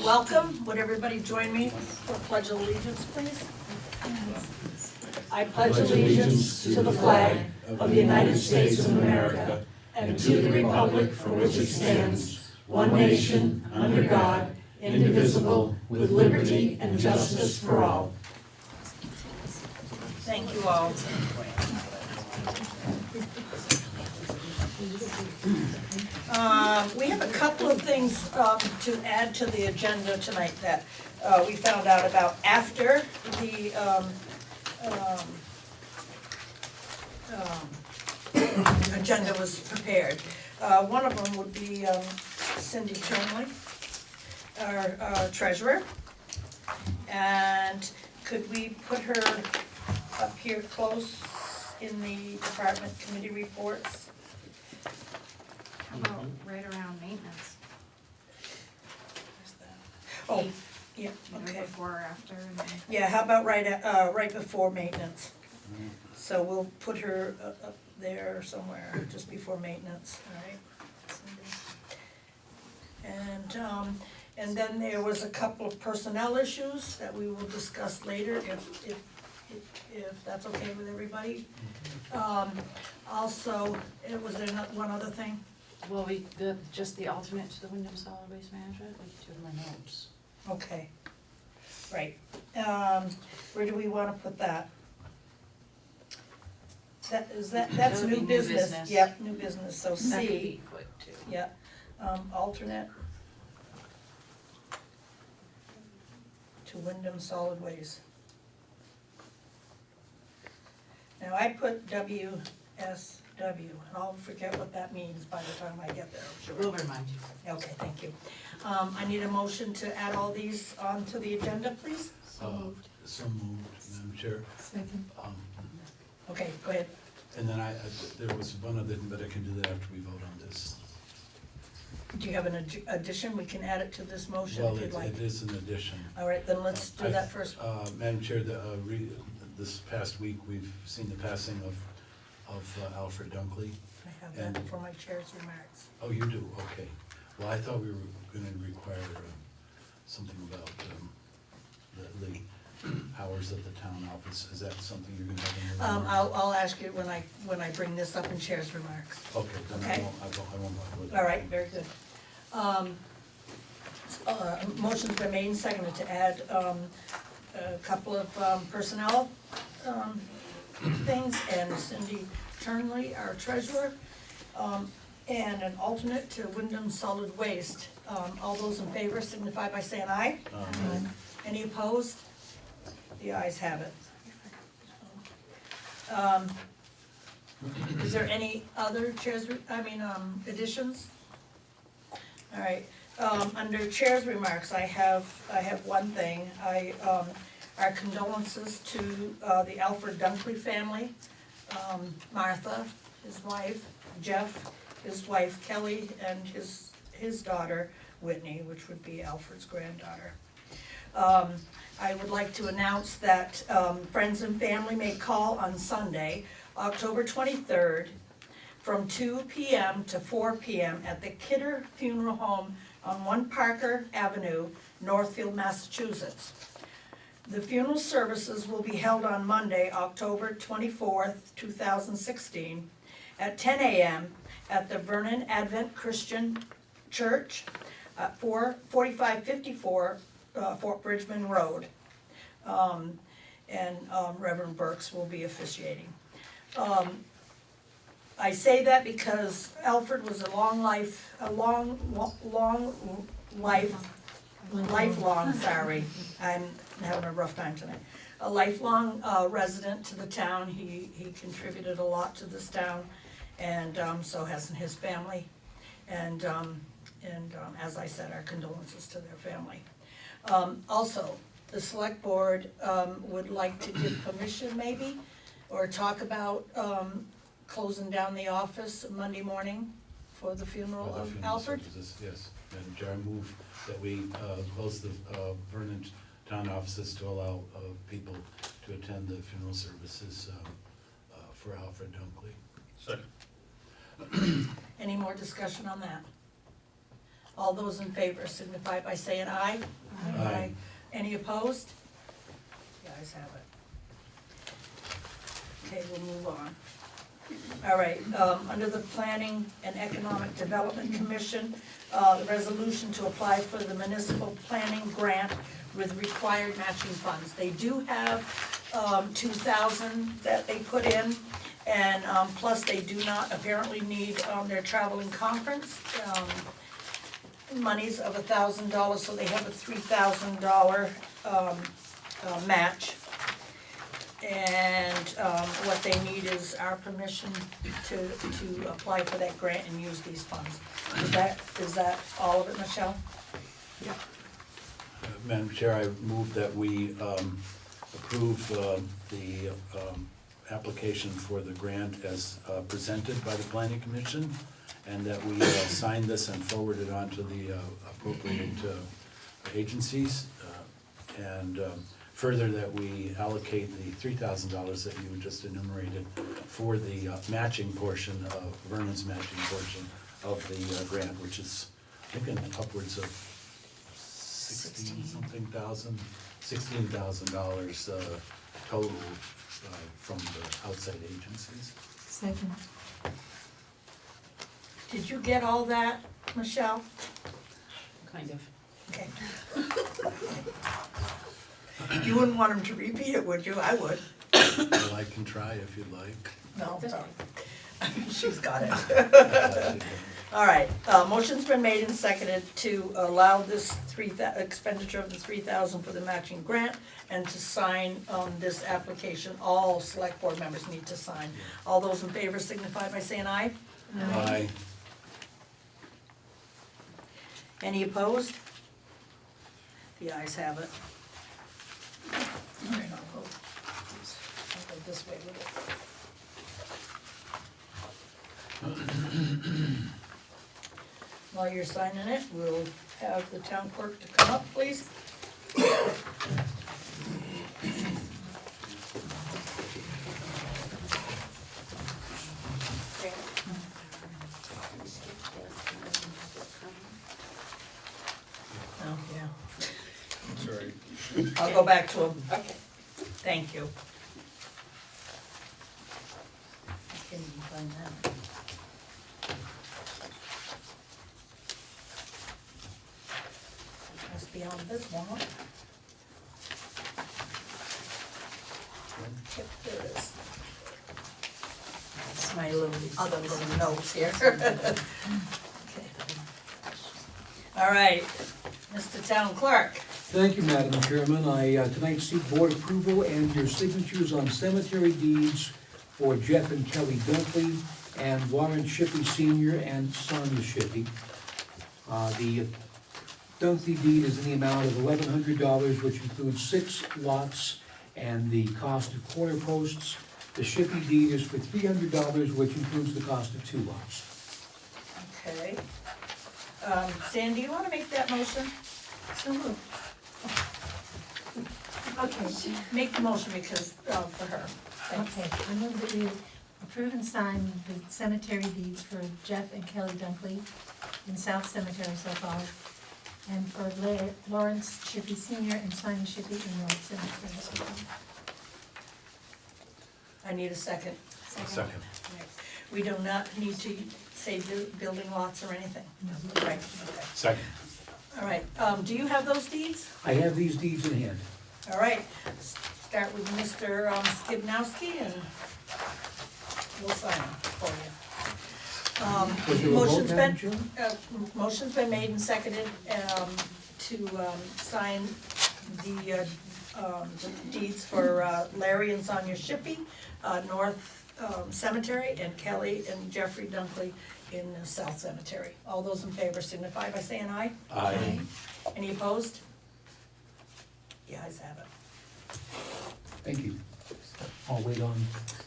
Welcome. Would everybody join me for Pledge of Allegiance, please? I pledge allegiance to the flag of the United States of America and to the republic for which it stands, one nation, under God, indivisible, with liberty and justice for all. Thank you all. We have a couple of things to add to the agenda tonight that we found out about after the agenda was prepared. One of them would be Cindy Turnley, our treasurer. And could we put her up here close in the department committee reports? How about right around maintenance? Oh, yeah, Either okay. before or after, and then Yeah, how about right before maintenance? So we'll put her up there somewhere, just before maintenance, all right? And then there was a couple of personnel issues that we will discuss later, if that's okay with everybody. Also, was there one other thing? Well, just the alternate to the Wyndham Solid Waste Management, like two of my notes. Okay, right. Where do we wanna put that? That's That would new be new business. business. Yep, new business, so That could C, be quick too. yeah, alternate to Wyndham Solid Waste. Now, I put WSW, and I'll forget what that means by the time I get there, I'm sure. We'll remind you. Okay, thank you. I need a motion to add all these onto the agenda, please. So moved. So moved, Madam Chair. Second. Okay, go ahead. And then there was one other, but I can do that after we vote on this. Do you have an addition? We can add it to this motion Well, if you'd like. it is an addition. All right, then let's do that first. Madam Chair, this past week, we've seen the passing of Alfred Dunkley. I have that for my chair's remarks. Oh, you do, okay. Well, I thought we were gonna require something about the hours at the town office. Is that something you're gonna have in your remarks? I'll ask you when I bring this up in chair's remarks. Okay, then Okay. I won't bother with that. All right, very good. Motion's been made and seconded to add a couple of personnel things, and Cindy Turnley, our treasurer, and an alternate to Wyndham Solid Waste. All those in favor signify by saying aye. Any opposed? The ayes have it. Is there any other additions? All right, under chair's remarks, I have one thing. Our condolences to the Alfred Dunkley family, Martha, his wife, Jeff, his wife Kelly, and his daughter Whitney, which would be Alfred's granddaughter. I would like to announce that friends and family may call on Sunday, October 23rd, from 2 p.m. to 4 p.m. at the Kidder Funeral Home on 1 Parker Avenue, Northfield, Massachusetts. The funeral services will be held on Monday, October 24th, 2016, at 10 a.m. at the Vernon Advent Christian Church at 4554 Fort Bridgman Road. And Reverend Burks will be officiating. I say that because Alfred was lifelong, sorry, I'm having a rough time tonight. A lifelong resident to the town. He contributed a lot to this town, and so has his family. And as I said, our condolences to their family. Also, the select board would like to give permission maybe, or talk about closing down the office Monday morning for the funeral For the of funeral Alfred. services, yes. Madam Chair, I move that we close the Vernon town offices to allow people to attend the funeral services for Alfred Dunkley. Second. Any more discussion on that? All those in favor signify by saying aye. Aye. Any opposed? The ayes have it. Okay, we'll move on. All right, under the Planning and Economic Development Commission, the resolution to apply for the municipal planning grant with required matching funds. They do have, 2,000 that they put in, and, plus they do not apparently need, their traveling conference, monies of $1,000, so they have a $3,000, match. And, what they need is our permission to apply for that grant and use these funds. Is that all of it, Michelle? Madam Chair, I move that we approve the application for the grant as presented by the Planning Commission, and that we sign this and forward it on to the appropriate agencies, and further that we allocate the $3,000 that you just enumerated for the matching portion of, Vernon's matching portion of the grant, which is, I think, upwards of $16,000 total from the outside agencies. Second. Did you get all that, Michelle? Kind of. Okay. You wouldn't want him to repeat it, would you? I would. Well, I can try if you'd like. No, sorry. She's got it. All right, motion's been made and seconded to allow this expenditure of the $3,000 for the matching grant and to sign this application. All select board members need to sign. All those in favor signify by saying aye. Aye. Any opposed? The ayes have it. All right, I'll go this way with it. While you're signing it, we'll have the town clerk to come up, please. Oh, yeah. Sorry. I'll go back to him. Okay. Thank you. I can't even find that. Must be on this one. Yep, there it is. That's my other little notes here. Okay. All right, Mr. Town Clerk. Thank you, Madam Chairman. I tonight seek board approval and your signatures on cemetery deeds for Jeff and Kelly Dunkley and Warrant Shippee Senior and Sonia Shippee. The Dunkley deed is in the amount of $1,100, which includes 6 lots and the cost of corner posts. The Shippee deed is for $300, which includes the cost of 2 lots. Okay. Sandy, you wanna make that motion? So moved. Okay, Make the motion because, for her. Thanks. okay, I move that we approve and sign the cemetery deeds for Jeff and Kelly Dunkley in South Cemetery, South Olive, and for Lawrence Shippee Senior and Sonia Shippee in North Cemetery, South Olive. I need a second. Second. We do not need to say building lots or anything. Right, okay. Second. All right, do you have those deeds? I have these deeds in hand. All right, start with Mr. Skibnowski and we'll sign them for Was you. there a vote, Motion's Madam been, Chairman? motion's been made and seconded, to, sign the deeds for, Larry and Sonia Shippee, North, Cemetery, and Kelly and Jeffrey Dunkley in the South Cemetery. All those in favor signify by saying aye. Aye. Any opposed? The ayes have it. Thank you. I'll wait on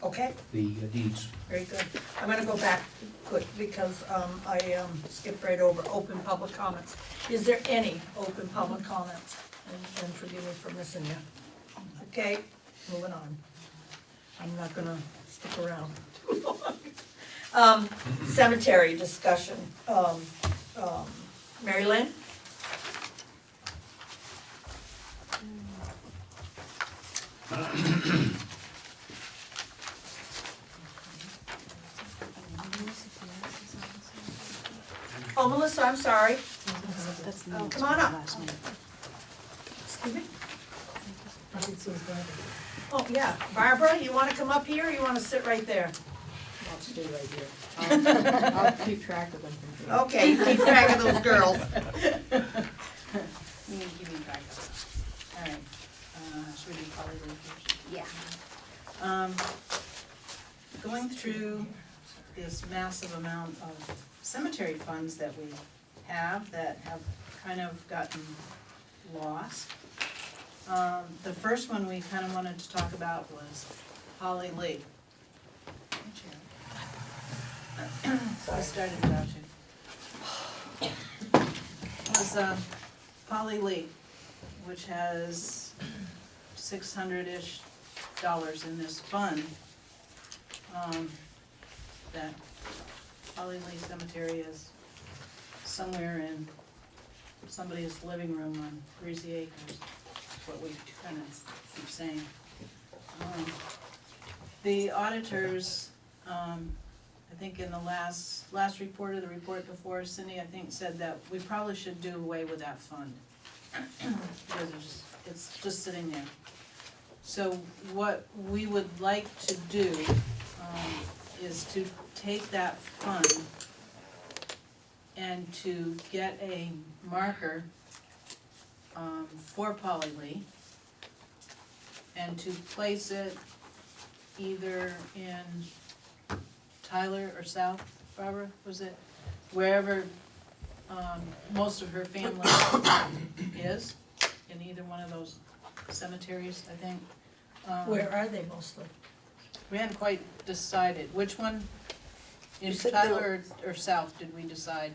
Okay, the deeds. very good. I'm gonna go back quick because I skipped right over open public comments. Is there any open public comments? And forgive me for missing you. Okay, moving on. I'm not gonna stick around too long. Cemetery discussion. Mary Lynn? Oh, Melissa, I'm sorry. Oh, come on up. last name. Excuse me? I did see his brother. Oh, yeah. Barbara, you wanna come up here or you wanna sit right there? I'll stay right here. I'll keep track of them. Okay, keep track of those girls. You need to give me back up. All right, should we do Polly Lee first? Yeah. Going through this massive amount of cemetery funds that we have that have kind of gotten lost. The first one we kind of wanted to talk about was Polly Lee. I started without you. It was Polly Lee, which has $600-ish in this fund. That Polly Lee Cemetery is somewhere in somebody's living room on Greasy Acres, is what we kind of keep saying. The auditors, I think in the last report or the report before, Cindy, I think, said that we probably should do away with that fund. Because it's just sitting there. So what we would like to do, is to take that fund and to get a marker, for Polly Lee, and to place it either in Tyler or South, Barbara, was it? Wherever, most of her family is, in either one of those cemeteries, I think. Where are they mostly? We hadn't quite decided, which one, in You said Tyler or South did we decide?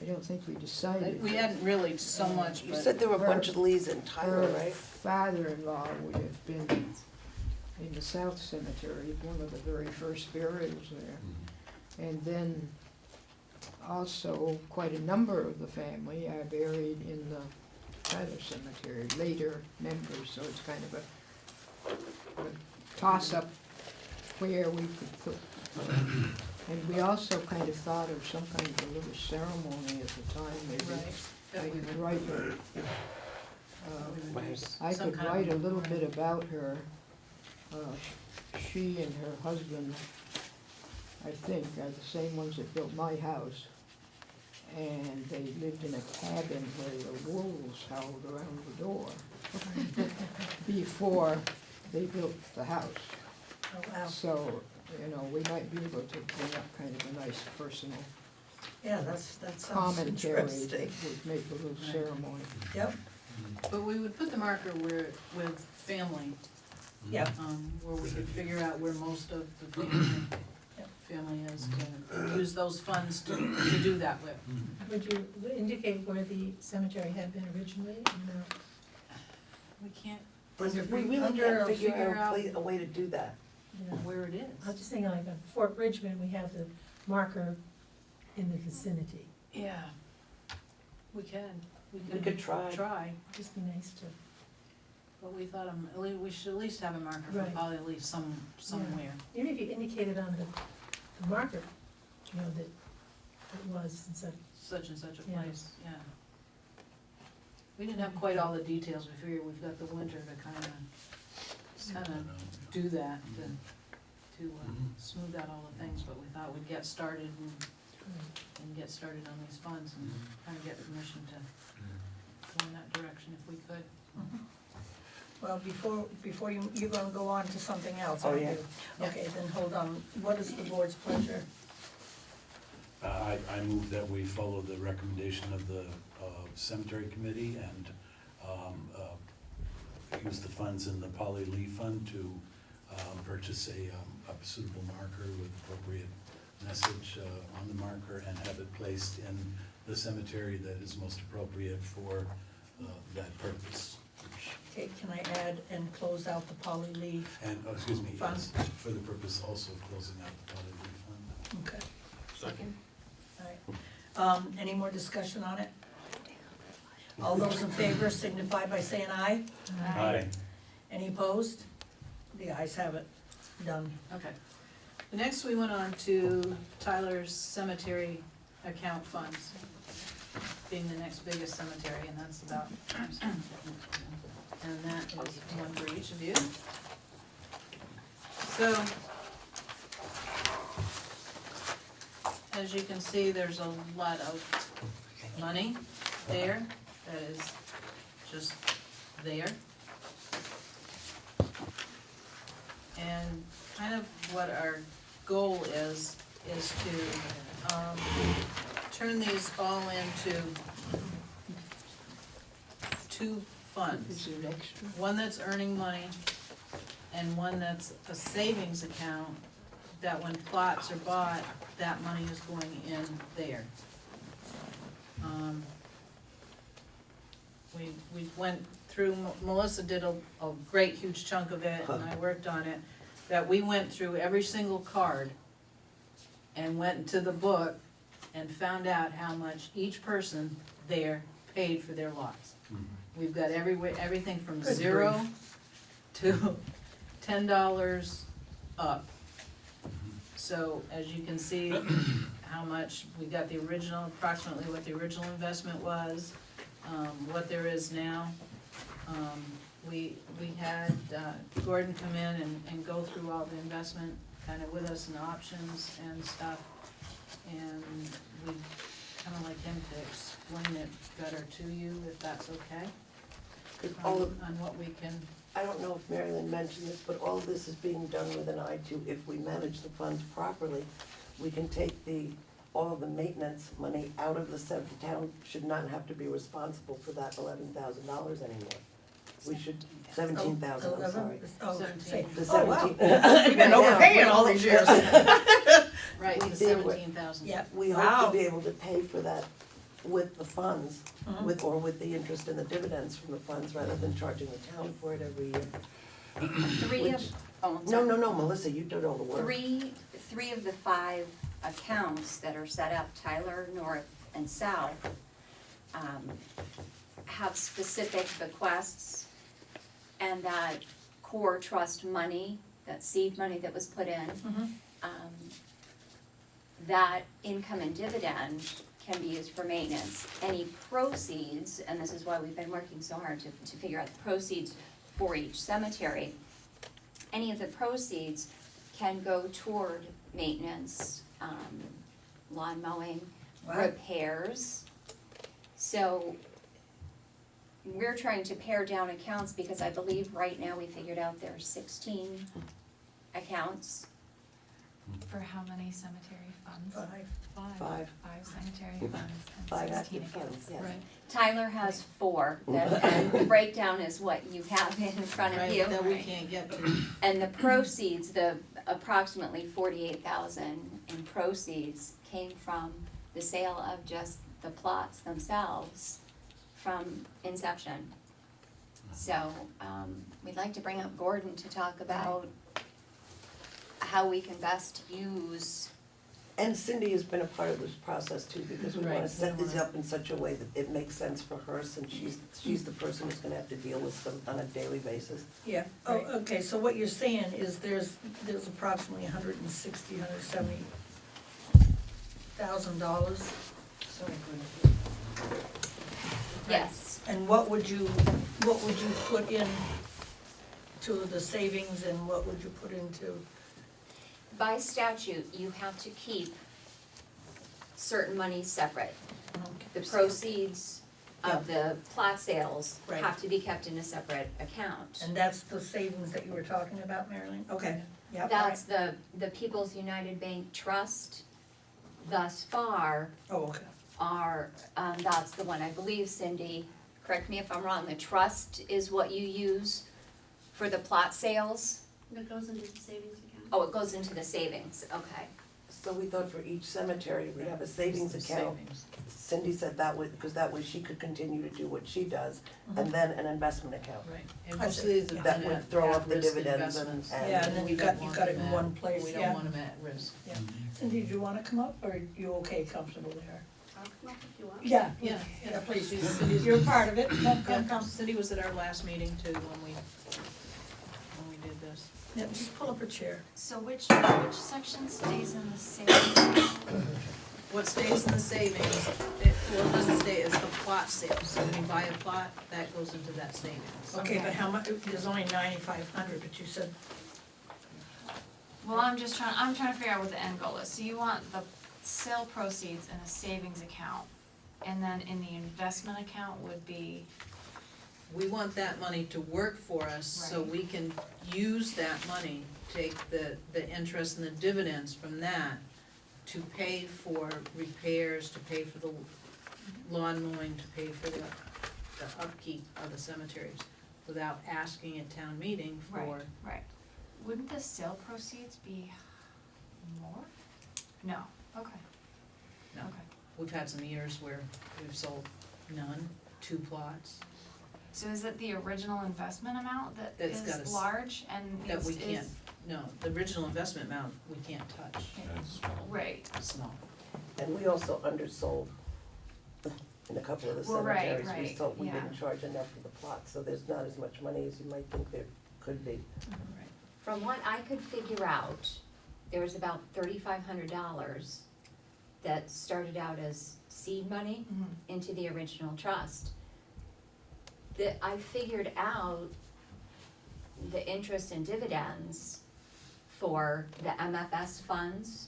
I don't think we decided. We hadn't really so much, You but, said there were a bunch of Lees in Tyler, Her right? father-in-law would have been in the South Cemetery, one of the very first burials there. And then also quite a number of the family are buried in the Tyler Cemetery, later members, so it's kind of a toss-up where we could put. And we also kind of thought of some kind of a little ceremony at the time, maybe. right. I that we could would- write her, we would use I some could kind of write a little memorial. bit about her. She and her husband, I think, are the same ones that built my house. And they lived in a cabin where the wolves howled around the door before they built the house. Oh, wow. So, you know, we might be able to bring up kind of a nice personal Yeah, that sounds commentary that interesting. would make a little Right. ceremony. Yep, But we would put the marker where, with family, yep. where we could figure out where most of the Yep. family is, to use those funds to do that with. Would you indicate where the cemetery had been originally? No. We can't We really Under- can't figure figure out out- a way to do that. Yeah. where it I was is. just thinking like at Fort Bridgman, we have the marker in the vicinity. Yeah, we can, We could try. Try, Just be nice to, but we thought, we should at least have a marker for Right. Polly Lee somewhere. even if you indicated on the marker, you know, that it was and said, Such and such a Yeah. place, yeah. We didn't have quite all the details, we figured we've got the winter to kinda do that, to smooth out all the things, but we thought we'd get started and get started on these funds and kinda get permission to go in that direction if we could. Well, before you're gonna go on to something else, Oh, aren't yeah. you? Okay, then hold on. What is the board's pleasure? I move that we follow the recommendation of the cemetery committee and use the funds in the Polly Lee Fund to purchase a suitable marker with appropriate message on the marker and have it placed in the cemetery that is most appropriate for that purpose. Okay, can I add and close out the Polly Lee? And, excuse me, Fund. yes, for the purpose also of closing out the Polly Lee Fund. Okay, Second. all right. Any more discussion on it? All those in favor signify by saying aye. Aye. Any opposed? The ayes have it, done. Okay. The next, we went on to Tyler's cemetery account funds, being the next biggest cemetery, and that's about, and that is one for each of you. So, as you can see, there's a lot of money there that is just there. And kind of what our goal is to turn these all into two funds. Is there extra? One that's earning money and one that's a savings account that when plots are bought, that money is going in there. We went through, Melissa did a great huge chunk of it, and I worked on it, that we went through every single card and went into the book and found out how much each person there paid for their lots. We've got everything from Good 0 to $10 up. So as you can see, how much, we got the original, approximately what the original investment was, what there is now. We had Gordon come in and go through all the investment kind of with us and options and stuff. And we'd kind of like him to explain it better to you, if that's okay, 'Cause all of, on what we can, I don't know if Marilyn mentioned this, but all of this is being done with an eye to, if we manage the funds properly, we can take all of the maintenance money out of the town should not have to be responsible for that $11,000 anymore. We should, 17,000, I'm sorry. Oh, 17. say- The oh, wow. 17. You've been overpaying all these years. right, We the did what- 17,000. Yeah, We hope wow. to be able to pay for that with the funds, Mhm. with the interest and the dividends from the funds, rather than charging the town for it every year. Three of, Which- oh, I'm sorry. No, Melissa, you did all the work. Three of the 5 accounts that are set up, Tyler, North, and South, have specific bequests, and that core trust money, that seed money that was put in, Mhm. that income and dividend can be used for maintenance. Any proceeds, and this is why we've been working so hard to figure out the proceeds for each cemetery, any of the proceeds can go toward maintenance, lawn mowing, Wow. repairs. So we're trying to pare down accounts because I believe right now we figured out there are 16 accounts. For how many cemetery funds? 5. 5. 5 cemetery funds and 5 16 active accounts. funds, yes. Right. Tyler has 4, and the breakdown is what you have in front of Right, you. that we can't get to. And the proceeds, the approximately 48,000 in proceeds came from the sale of just the plots themselves from inception. So, we'd like to bring up Gordon to talk about how we can best use. And Cindy has been a part of this process too, because we wanna Right, set we these wanna- up in such a way that it makes sense for her, since she's the person who's gonna have to deal with them on a daily basis. Yeah, oh, Right. okay, so what you're saying is there's approximately $170,000. Sorry, Gordon. Yes. And what would you put in to the savings and what would you put into? By statute, you have to keep certain monies separate. The proceeds of the plot sales Right. have to be kept in a separate account. And that's the savings that you were talking about, Marilyn? Okay, yeah, all right. That's the People's United Bank Trust thus far Oh, okay. are, that's the one, I believe, Cindy, correct me if I'm wrong, the trust is what you use for the plot sales? That goes into the savings account. Oh, it goes into the savings, okay. So we thought for each cemetery, we'd have a savings account. Savings. Cindy said that would, because that way she could continue to do what she does, and then an investment account. Right, and I most of see. these have That been would throw up the at-risk dividends and- investments. and- Yeah, and then We you don't got want it in them one at- place, We yeah. don't want them at risk. Yeah. Cindy, do you wanna come up or you okay, comfortable there? I'll come up if you want. Yeah, Yeah, yeah, please, Cindy's- you're part of it, come, Yeah, come. Cindy was at our last meeting too, when we did this. Yeah, just pull up a chair. So which section stays in the savings? What stays in the savings, well, it doesn't stay, it's the plot sales, so when you buy a plot, that goes into that savings. Okay, but how much, there's only 9,500, but you said, Well, I'm trying to figure out what the end goal is. So you want the sale proceeds in a savings account, and then in the investment account would be, We want that money to work for us, so Right. we can use that money, take the interest and the dividends from that to pay for repairs, to pay for the lawn mowing, to pay for the upkeep of the cemeteries, without asking at town meeting for. right. Wouldn't the sale proceeds be more? No, okay. No. Okay. We've had some years where we've sold none, 2 plots, So is it the original investment amount that That's got is us- large and that is, we can't, no, the original investment amount, we can't touch, right, it's small. And we also undersold in a couple of the Well, right, cemeteries. We right, thought we yeah. didn't charge enough for the plots, so there's not as much money as you might think there could be. From what I could figure out, there was about $3,500 that started out as seed money Mhm. into the original trust. That I figured out the interest and dividends for the MFS funds.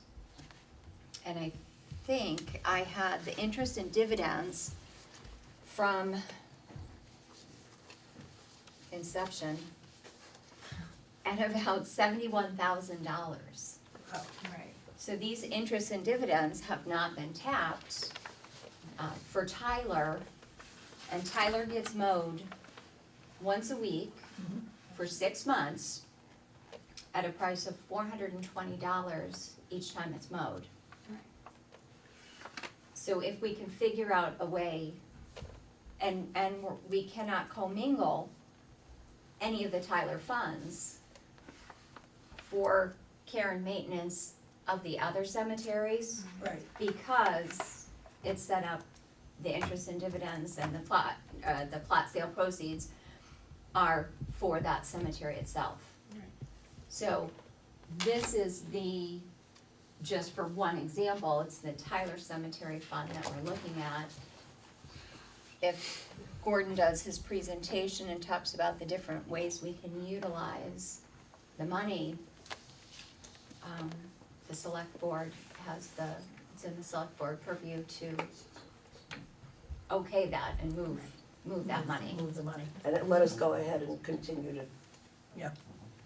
And I think I had the interest and dividends from inception at about $71,000. right. So these interests and dividends have not been tapped for Tyler, and Tyler gets mowed once a week for 6 months at a price of $420 each time it's mowed. So if we can figure out a way, and we cannot commingle any of the Tyler funds for care and maintenance of the other cemeteries, right, because it's set up, the interest and dividends and the plot sale proceeds are for that cemetery itself. Right. So this is the, just for one example, it's the Tyler Cemetery Fund that we're looking at. If Gordon does his presentation and talks about the different ways we can utilize the money, the select board has it's in the select board purview to okay that and move that money. move the money. And let us go ahead and continue to Yeah.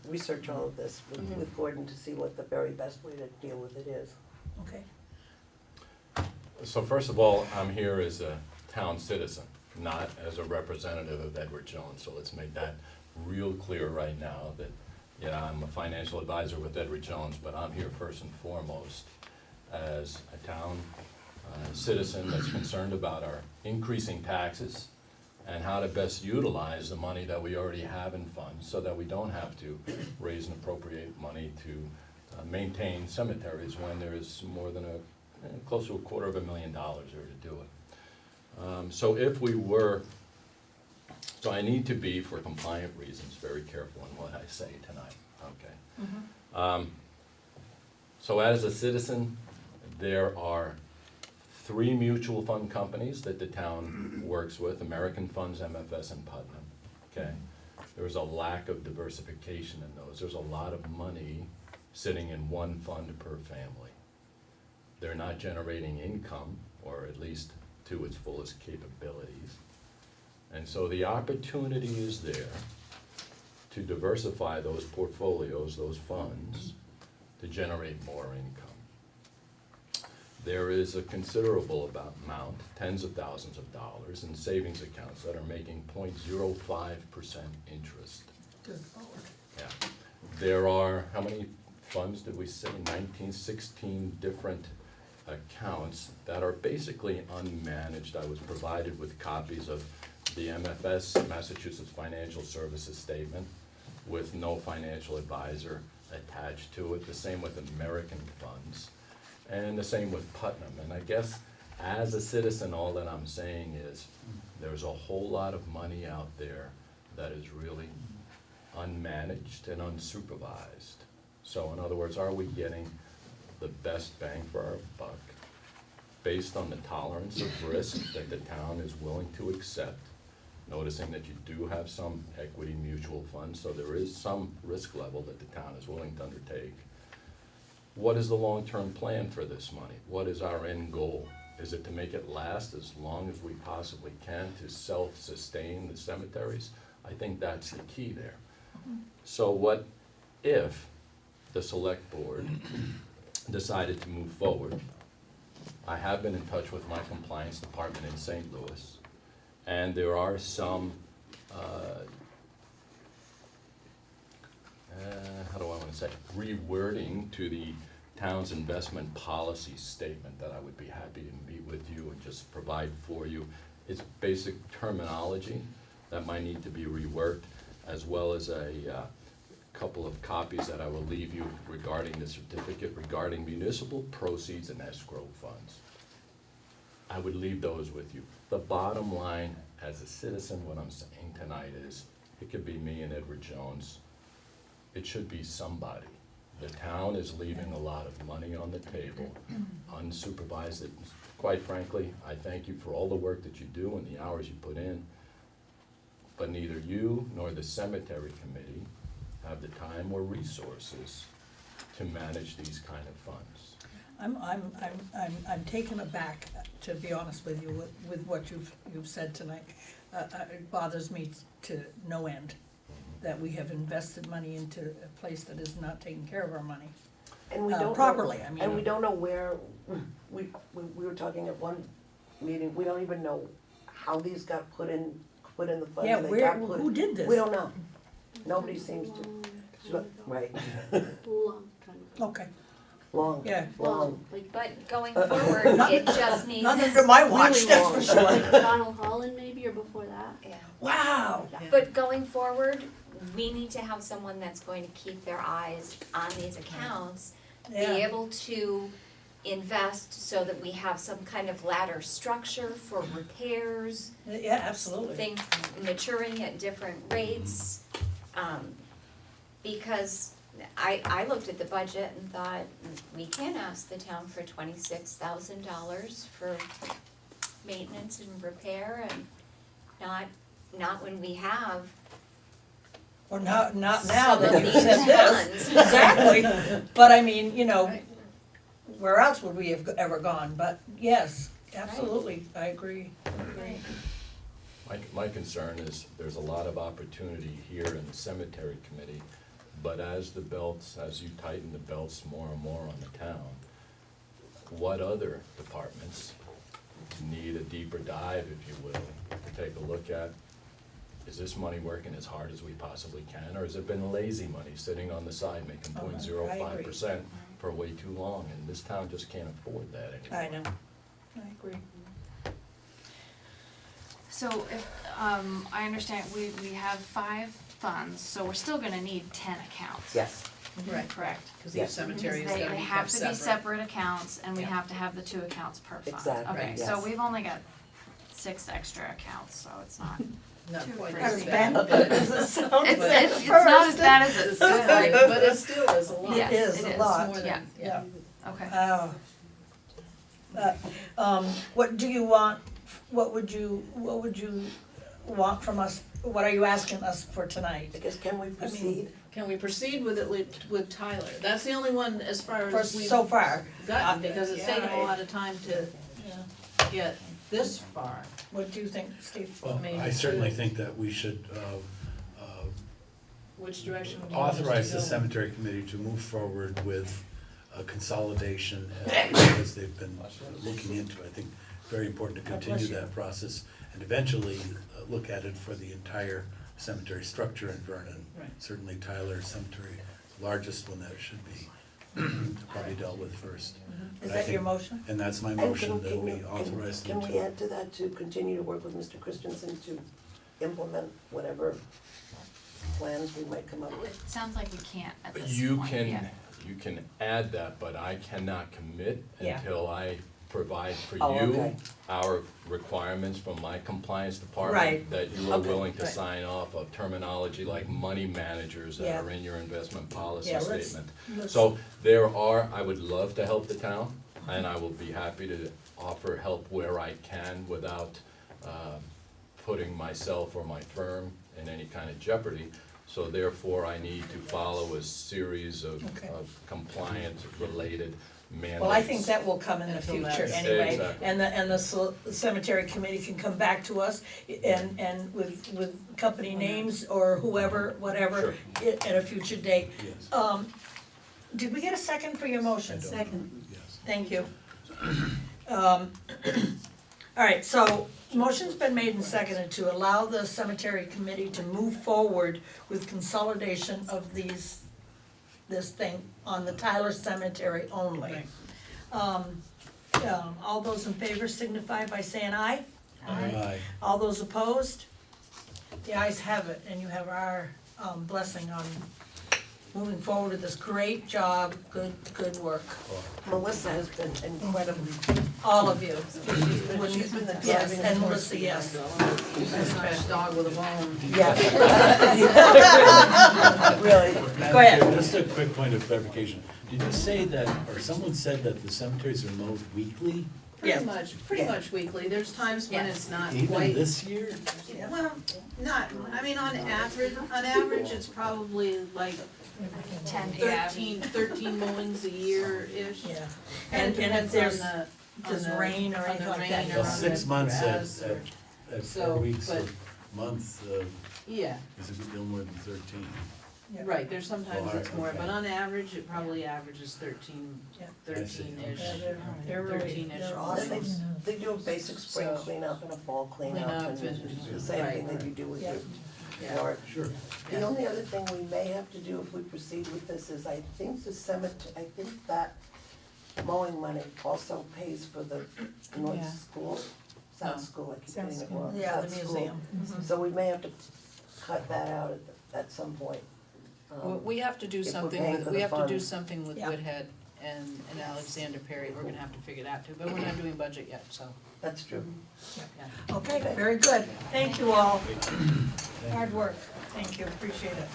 research all of this with Gordon to see what the very best way to deal with it is. Okay, So first of all, I'm here as a town citizen, not as a representative of Edward Jones. So let's make that real clear right now that, yeah, I'm a financial advisor with Edward Jones, but I'm here first and foremost as a town citizen that's concerned about our increasing taxes and how to best utilize the money that we already have in funds so that we don't have to raise and appropriate money to maintain cemeteries when there is more than close to $250,000 there to do it. So if we were, so I need to be, for compliant reasons, very careful in what I say tonight, okay? So as a citizen, there are 3 mutual fund companies that the town works with, American Funds, MFS, and Putnam, okay? There's a lack of diversification in those. There's a lot of money sitting in one fund per family. They're not generating income, or at least to its fullest capabilities. And so the opportunity is there to diversify those portfolios, those funds, to generate more income. There is a considerable amount, tens of thousands of dollars, in savings accounts that are making 0.05% interest. good, Yeah. There are, how many funds did we say? 16 different accounts that are basically unmanaged. I was provided with copies of the MFS, Massachusetts Financial Services Statement, with no financial advisor attached to it. The same with American Funds, and the same with Putnam. And I guess As a citizen, all that I'm saying is, there's a whole lot of money out there that is really unmanaged and unsupervised. So in other words, are we getting the best bang for our buck based on the tolerance of risk that the town is willing to accept? Noticing that you do have some equity mutual funds, so there is some risk level that the town is willing to undertake. What is the long-term plan for this money? What is our end goal? Is it to make it last as long as we possibly can to self-sustain the cemeteries? I think that's the key there. So what if the select board decided to move forward? I have been in touch with my compliance department in St. Louis, and there are some, how do I want to say, rewording to the town's investment policy statement that I would be happy to meet with you and just provide for you. It's basic terminology that might need to be reworked, as well as a couple of copies that I will leave you regarding the certificate regarding municipal proceeds and escrow funds. I would leave those with you. The bottom line, as a citizen, what I'm saying tonight is, it could be me and Edward Jones. It should be somebody. The town is leaving a lot of money on the table, unsupervised. Quite frankly, I thank you for all the work that you do and the hours you put in, but neither you nor the cemetery committee have the time or resources to manage these kind of funds. I'm taken aback, to be honest with you, with what you've said tonight. It bothers me to no end that we have invested money into a place that is not taking care of our money And we don't properly, know, I mean. and we don't know where, we were talking at one meeting, we don't even know how these got put in the funds. Yeah, They where, got put- who did this? We don't know. Nobody seems to, right, Long time ago. Okay, long, yeah. long. Like But going forward, it just needs. Not under my watch, Really that's for long. sure. like Donald Holland maybe, or before that. Yeah. Wow. But going forward, we need to have someone that's going to keep their eyes on these accounts, be Yeah. able to invest so that we have some kind of ladder structure for repairs, Yeah, absolutely. things maturing at different rates. Because I looked at the budget and thought, we can't ask the town for $26,000 for maintenance and repair, and not when we have Or not now some that of you've these said this. funds. Exactly, but I mean, you know, where else would we have ever gone? But yes, absolutely, I agree. My concern is, there's a lot of opportunity here in the cemetery committee, but as you tighten the belts more and more on the town, what other departments need a deeper dive, if you will, to take a look at? Is this money working as hard as we possibly can, or has it been lazy money sitting on the side making Oh, 0.05% for way too long, and this town just can't afford that anymore. I know, I agree. So if, I understand, we have 5 funds, so we're still gonna need 10 accounts. Yes, Right, Correct. because Yes. each cemetery is Because gonna they be have kept to separate. be separate accounts, and we Yeah. have to have the 2 accounts per fund. Exactly, Okay, yes. so we've only got 6 extra accounts, so it's not, Not Too quite crazy. as As bad, bad but as it sounds it's, at it's not as first. bad as it sounds like. but it still is a lot. Yes, It is it a is. lot. More than, Yeah. yeah. Okay. What do you want, what would you want from us? What are you asking us for tonight? I guess, can we proceed? Can we proceed with it with Tyler? That's the only one as far For as we've so far, gotten, because it's taken a yeah. lot of time to yeah. get this far. What do you think, Steve? Well, Maybe I certainly two. think that we should Which direction would you want us to authorize the go? cemetery committee to move forward with a consolidation as they've been looking into. I think very important to continue that process and eventually look at it for the entire cemetery structure in Vernon. Right. Certainly Tyler Cemetery, the largest one that should be probably dealt with first. Is But I that your think- motion? And that's my And motion, that we authorize them Can to. we add to that to continue to work with Mr. Christensen to implement whatever plans we might come up with? It sounds like we can't at this You point can, yet. you can add that, but I cannot commit Yeah. until I provide for Oh, you okay. our requirements from my compliance department. Right. That you are Okay, willing to right. sign off of terminology like money managers that Yeah. are in your investment policy Yeah, let's- statement. let's- So I would love to help the town, and I will be happy to offer help where I can without putting myself or my firm in any kind of jeopardy. So therefore, I need to follow a series of Okay. compliance-related mandates. Well, I think that will come in the Until future that's- anyway, Exactly. and the cemetery committee can come back to us and with company names or whoever, whatever, at a future date. Yes. Did we get a second for your motion? I don't- Second. Yes. Thank you. All right, so motion's been made and seconded to allow the cemetery committee to move forward with consolidation of this thing on the Tyler Cemetery only. Right. All those in favor signify by saying aye. Aye. All those opposed? The ayes have it, and you have our blessing on moving forward with this great job, good work, Melissa has been incredible. all of you. She's been the Yes, driving and force Melissa, yes. behind all of this. That's a nice dog with a bone. Yeah. Really. Go ahead. Just a quick point of clarification. Did you say that, or someone said that the cemeteries are mowed weekly? Yeah. Pretty much weekly, there's times when Yes. it's not Even quite. this year? Well, not, I mean, on average, it's probably like 13 mowings a year-ish. Yeah, And and if there's, there's rain or anything like that. Well, 6 months grass at or- 4 So, weeks a but- month, Yeah, is a little more than 13. Yeah. right, there's sometimes Well, it's more, okay. but on average, it probably averages 13, Yeah. 13-ish. Yeah, they're really, 13-ish they're mowings. awesome. They do a basic spring So- cleanup and a fall cleanup, Cleanup and and- the same thing right. that you do with Yeah. your Yeah. yard. Sure. The only other thing we may have to do if we proceed with this is I think that mowing money also pays for the Yeah. North School, South Oh. School, I keep South getting it School. wrong. Yeah, the South School. museum. So we may have to cut that out at some point. Well, we have to do if we're something paying with, for we the have to do funds. something with Yeah. Woodhead and Alexander Perry, we're gonna have to figure that too, but we're not doing budget yet, so, That's true. yeah. Okay, very good. Thank you all. Hard work. Thank you, appreciate it.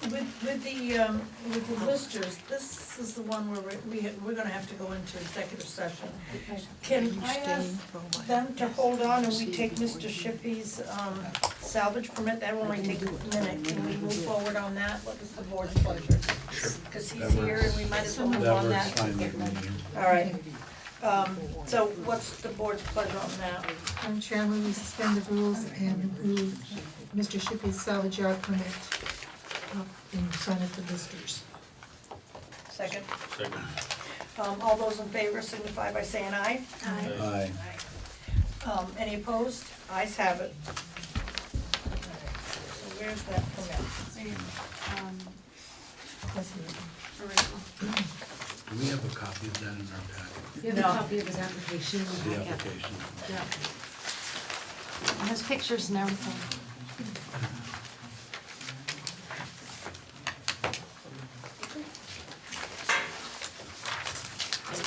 With the listers, this is the one where we're gonna have to go into executive session. Can I ask them to hold on and we take Mr. Shippee's salvage permit? That will only take a minute. Can we move forward on that? What is the board's pleasure? Sure. Because he's That here and works. we might as well move That on works that. fine with me. All right. So what's the board's pleasure on that? Madam Chairman, we suspend the rules and approve Mr. Shippee's salvage yard permit and sign it to listers. Second? Second. All those in favor signify by saying aye. Aye. Any opposed? Ayes have it. So where's that permit? Original. Do we have a copy of that in our packet? You have No. a copy of his application in The the packet. application? Yeah. It has pictures and everything.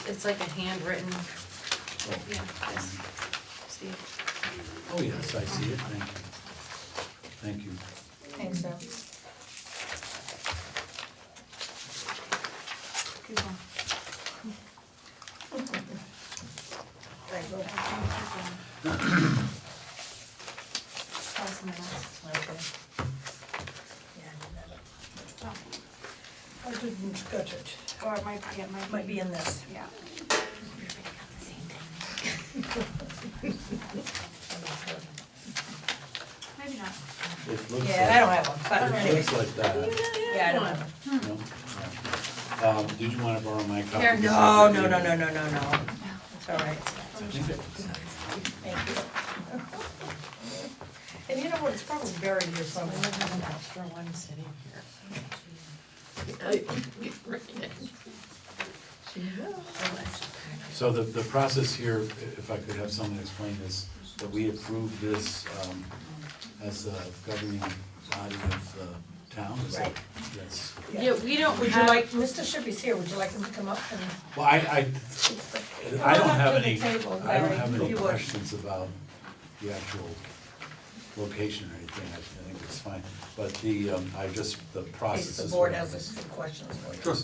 It's like a handwritten, yeah, this, Steve. Oh, yes, I see it, thank you. Thank you. Thanks, Sam. Keep going. Thank you. Pass the minutes. Okay. Oh, I didn't get it. or it might, yeah, it Might be in this. Yeah. Maybe not. It looks Yeah, I don't have one, but It anyway. looks like that. Yeah, I don't have one. No? Did you wanna borrow my copy? Here. No, no, no, no, no, no, no. It's all right. Thank you. And you know what, it's probably buried here somewhere. extra one sitting here. So the process here, if I could have someone explain this, that we approve this as a governing body of town, is that, Right. that's, Yeah, we don't Would you have, like, Mr. Shippey's here, would you like him to come up and? well, I don't have Come up to any, the table, I don't Larry, have if any you would. questions about the actual location or anything, I think it's fine. But the, I just, the In case process the is board what I has was. some questions for you.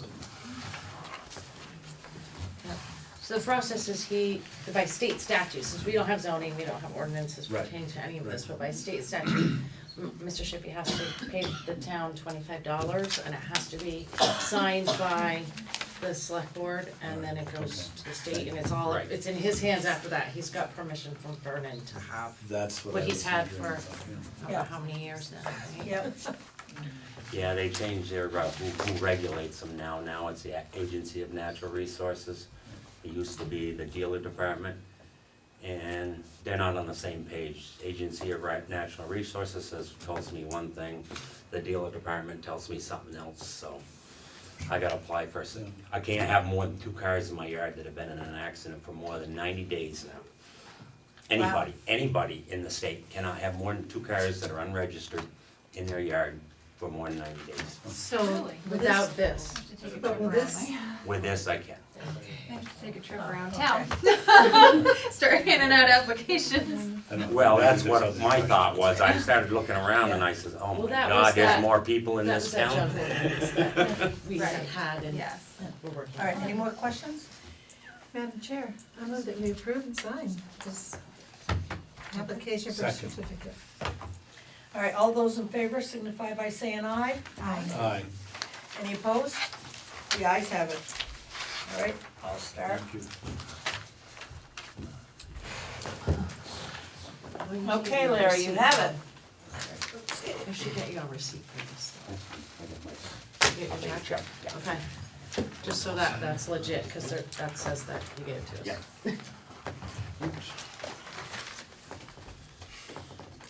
So the process is by state statute, since we don't have zoning, we don't have ordinances Right. pertaining to any of this, Right. but by state statute, Mr. Shippee has to pay the town $25 and it has to be signed by the select board and then it goes to the state and it's all, Right. it's in his hands after that. He's got permission from Vernon to have That's what I what was he's had wondering for about, I don't Yeah. know how many years now, right? Yep, Yeah, they changed their, who regulates them now. Now it's the Agency of Natural Resources. It used to be the dealer department, and they're not on the same page. Agency of Natural Resources tells me one thing, the dealer department tells me something else, so I gotta apply for some. I can't have more than 2 cars in my yard that have been in an accident for more than 90 days now. Anybody in the state cannot have more than 2 cars that are unregistered in their yard for more than 90 days. So, Really? Without this. but with this, With this, I can. I have to take a trip Oh, around okay. town. Start handing out applications. And Well, that's there's what other my thought questions. was. I started looking around and I said, oh Well, my that was God, there's that- more people in That this was that town. junk ordinance that we Right. had and Yes. we're working all right, on. any more questions? Madam Chair, I move that we approve and sign this application for a Second. certificate. All right, all those in favor signify by saying aye. Aye. Aye, Any opposed? The ayes have it. All right, I'll start. thank you. Okay, Larry, you have it. I should get you a receipt for this though. You get your check? Okay, just so that's legit, cause that says that you gave it to us. Yeah.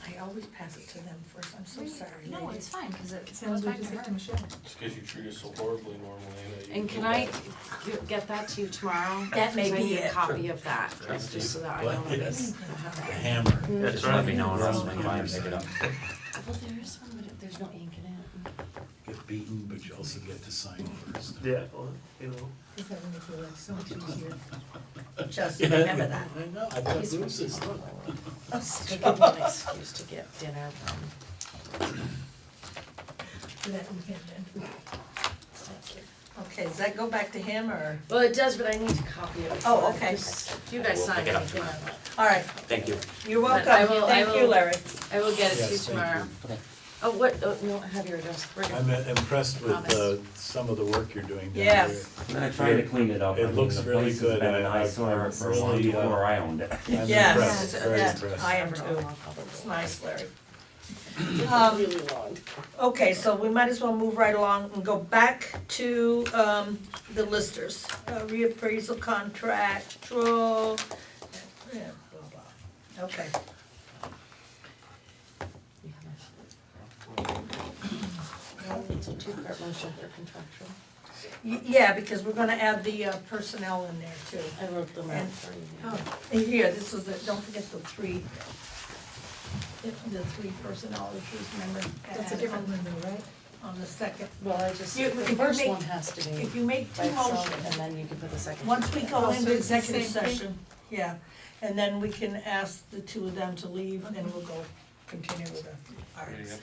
I always pass it to them first, I'm so sorry. No, it's fine, cause it Sounds goes good back to to say to her. Michelle. It's because you treat us so horribly normally. that you And can feel I bad. get that to you tomorrow? That may 'Cause I be need a it. copy of that, just so that I know what it is. The hammer. Just let me know and I'll swing by and pick it up. Well, there is one, but there's no ink in it. Get beaten, but you also get to sign first. Yeah, well, you know. Does that make your life so much easier? Just remember that. I know, I thought this is, To give me an excuse to get dinner from. For that weekend then. Thank you. Okay, does that go back to him, or? Well, it does, but I need to copy it. Oh, okay. You guys We'll sign pick it up anything tomorrow. on it. All right, Thank you. you're But I welcome. will- Thank you, Larry. I will get it to you Yes, thank tomorrow. you. Oh, what, you don't have your address. We're I'm good. impressed with Promise. some of the work you're doing down there. Yes. I'm gonna try to clean it up. It I mean, looks the really place has good, been an and I- eyesore for long really, before I owned it. I'm Yes, impressed, very yeah, impressed. I am too. It's nice, Larry. Really long. Okay, so we might as well move right along and go back to, the listers. Reappraisal contractual, yeah, blah, blah. Okay, It's a two-part motion for contractual. Yeah, because we're gonna add the personnel in there too. I wrote them out And- for you. Oh, and here, this is it, don't forget the three personnel issues, remember? That's a different one though, right? On the second. Well, I just, You- the if you first make- one has to be If you make by two itself, motions, and then you can put the second. once we go Oh, into so it's the executive same thing? session, yeah, and then we can ask the two of them to leave, and we'll go continue with the arts.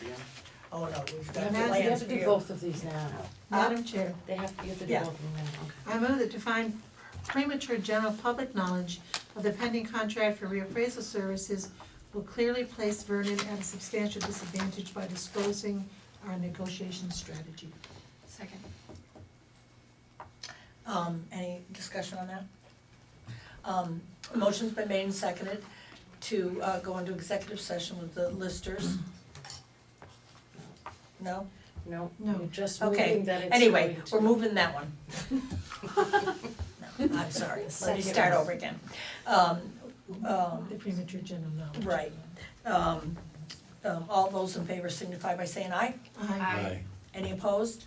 Oh, no, we've You got have the to, you lands have to do here. both of these now. Madam Chair, You have to do Yeah. both of them now, okay. I move that to find premature general public knowledge of the pending contract for reappraisal services will clearly place Vernon at a substantial disadvantage by disclosing our negotiation strategy. Second. Any discussion on that? Motion's been made and seconded to, go into executive session with the listers. No? No, No. you're just Okay, moving that it's anyway, going to. we're moving that one. No, I'm sorry, let me Second start one. over again. The premature general knowledge. Right. All those in favor signify by saying aye. Aye. Aye. Any opposed?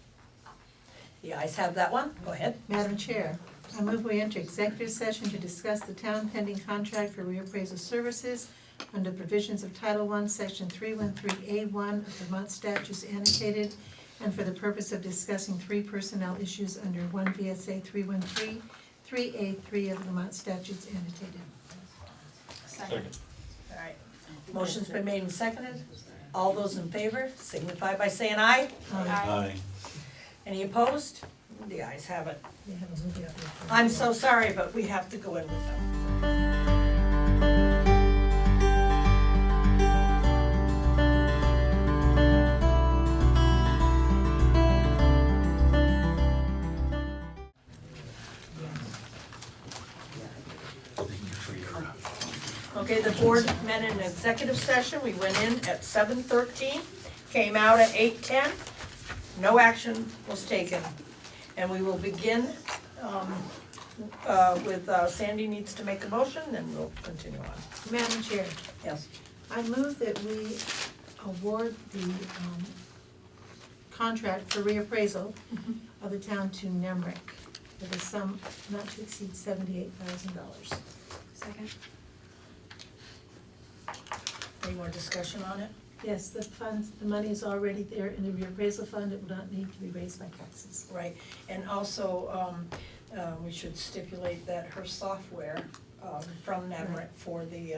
The ayes have that one, go ahead. Madam Chair, I move we enter executive session to discuss the town pending contract for reappraisal services under provisions of Title I, Section 313A1 of Vermont statutes annotated, and for the purpose of discussing 3 personnel issues under 1 VSA 313, 3A3 of Vermont statutes annotated. Second. All right, motion's been made and seconded. All those in favor signify by saying aye. Aye. Any opposed? The ayes have it. They have a movie up there for- I'm so sorry, but we have to go in with them. Okay, the board met in an executive session. We went in at 7:13, came out at 8:10. No action was taken. And we will begin with Sandy needs to make a motion, then we'll continue on. Madam Chair, Yes. I move that we award the contract for reappraisal of the town to Nemrick with a sum not to exceed $78,000. Second. Any more discussion on it? Yes, the funds, the money is already there in the reappraisal fund, it will not need to be raised by taxes. Right, and also, we should stipulate that her software, from Nemrick for the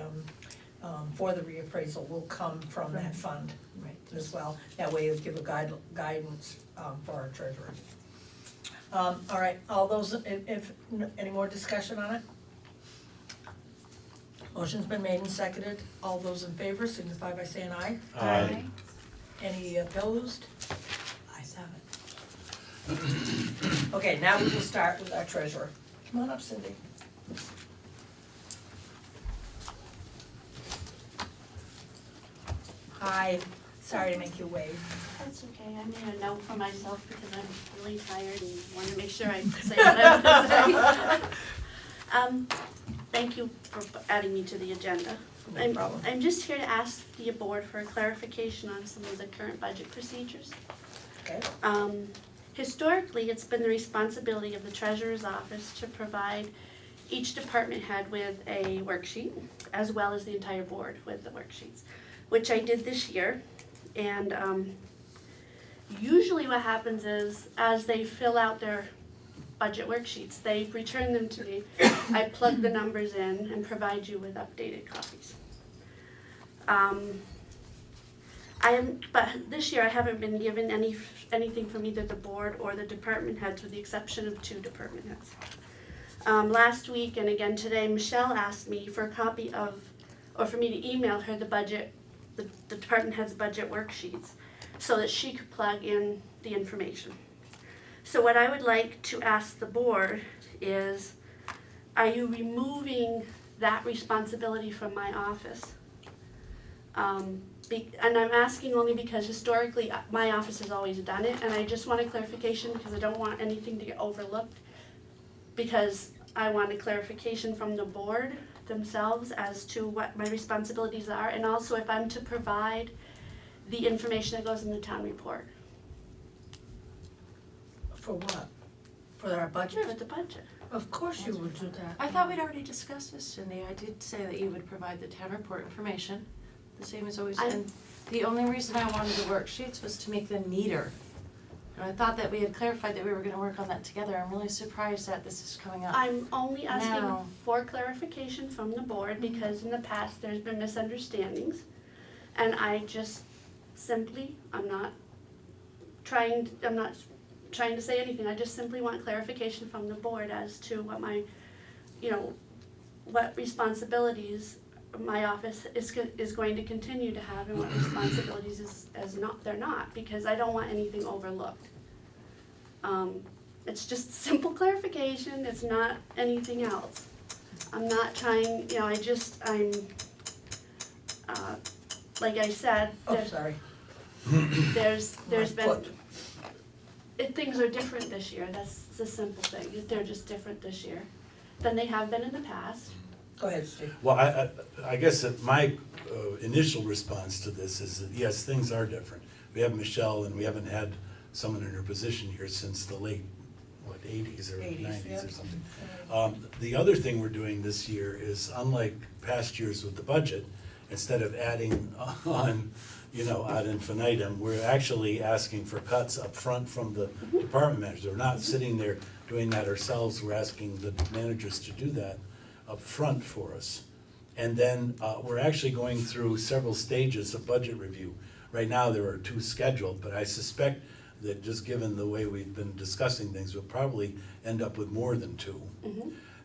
reappraisal will come from that fund Right. as well. That way it'll give a guidance, for our treasurer. All right, all those, if, any more discussion on it? Motion's been made and seconded. All those in favor signify by saying aye. Aye. Any opposed? Ayes have it. Okay, now we will start with our treasurer. Come on up, Cindy. Hi, sorry to make you wait. That's okay, I made a note for myself because I'm really tired and wanted to make sure I say what I have to say. Thank you for adding me to the agenda. No problem. I'm just here to ask the board for a clarification on some of the current budget procedures. Okay. Historically, it's been the responsibility of the treasurer's office to provide each department head with a worksheet, as well as the entire board with the worksheets, which I did this year. And usually what happens is, as they fill out their budget worksheets, they return them to me. I plug the numbers in and provide you with updated copies. But this year I haven't been given anything from either the board or the department heads, with the exception of 2 department heads. Last week and again today, Michelle asked me for a copy of, or for me to email her the budget, the department head's budget worksheets, so that she could plug in the information. So what I would like to ask the board is, are you removing that responsibility from my office? And I'm asking only because historically my office has always done it, and I just want a clarification because I don't want anything to get overlooked, because I want a clarification from the board themselves as to what my responsibilities are, and also if I'm to provide the information that goes in the town report. For what? For our budget? For the budget. Of course you would do that. I thought we'd already discussed this, Cindy. I did say that you would provide the town report information, the same as always. And the only reason I wanted the worksheets was to make them neater. And I thought that we had clarified that we were gonna work on that together. I'm really surprised that this is coming up. I'm only asking now. for clarification from the board because in the past there's been misunderstandings. And I just simply, I'm not trying to say anything. I just simply want clarification from the board as to what my, what responsibilities my office is going to continue to have and what responsibilities they're not, because I don't want anything overlooked. It's just simple clarification, it's not anything else. I'm not trying, like I said, Oh, sorry. there's been, foot. Things are different this year, that's the simple thing, they're just different this year than they have been in the past. Go ahead, Steve. Well, I guess that my initial response to this is that, yes, things are different. We have Michelle, and we haven't had someone in her position here since the late, 80s or 90s or something. The other thing we're doing this year is, unlike past years with the budget, instead of adding on, ad infinitum, we're actually asking for cuts up front from the department managers. We're not sitting there doing that ourselves, we're asking the managers to do that up front for us. And then, we're actually going through several stages of budget review. Right now, there are 2 scheduled, but I suspect that just given the way we've been discussing things, we'll probably end up with more than 2.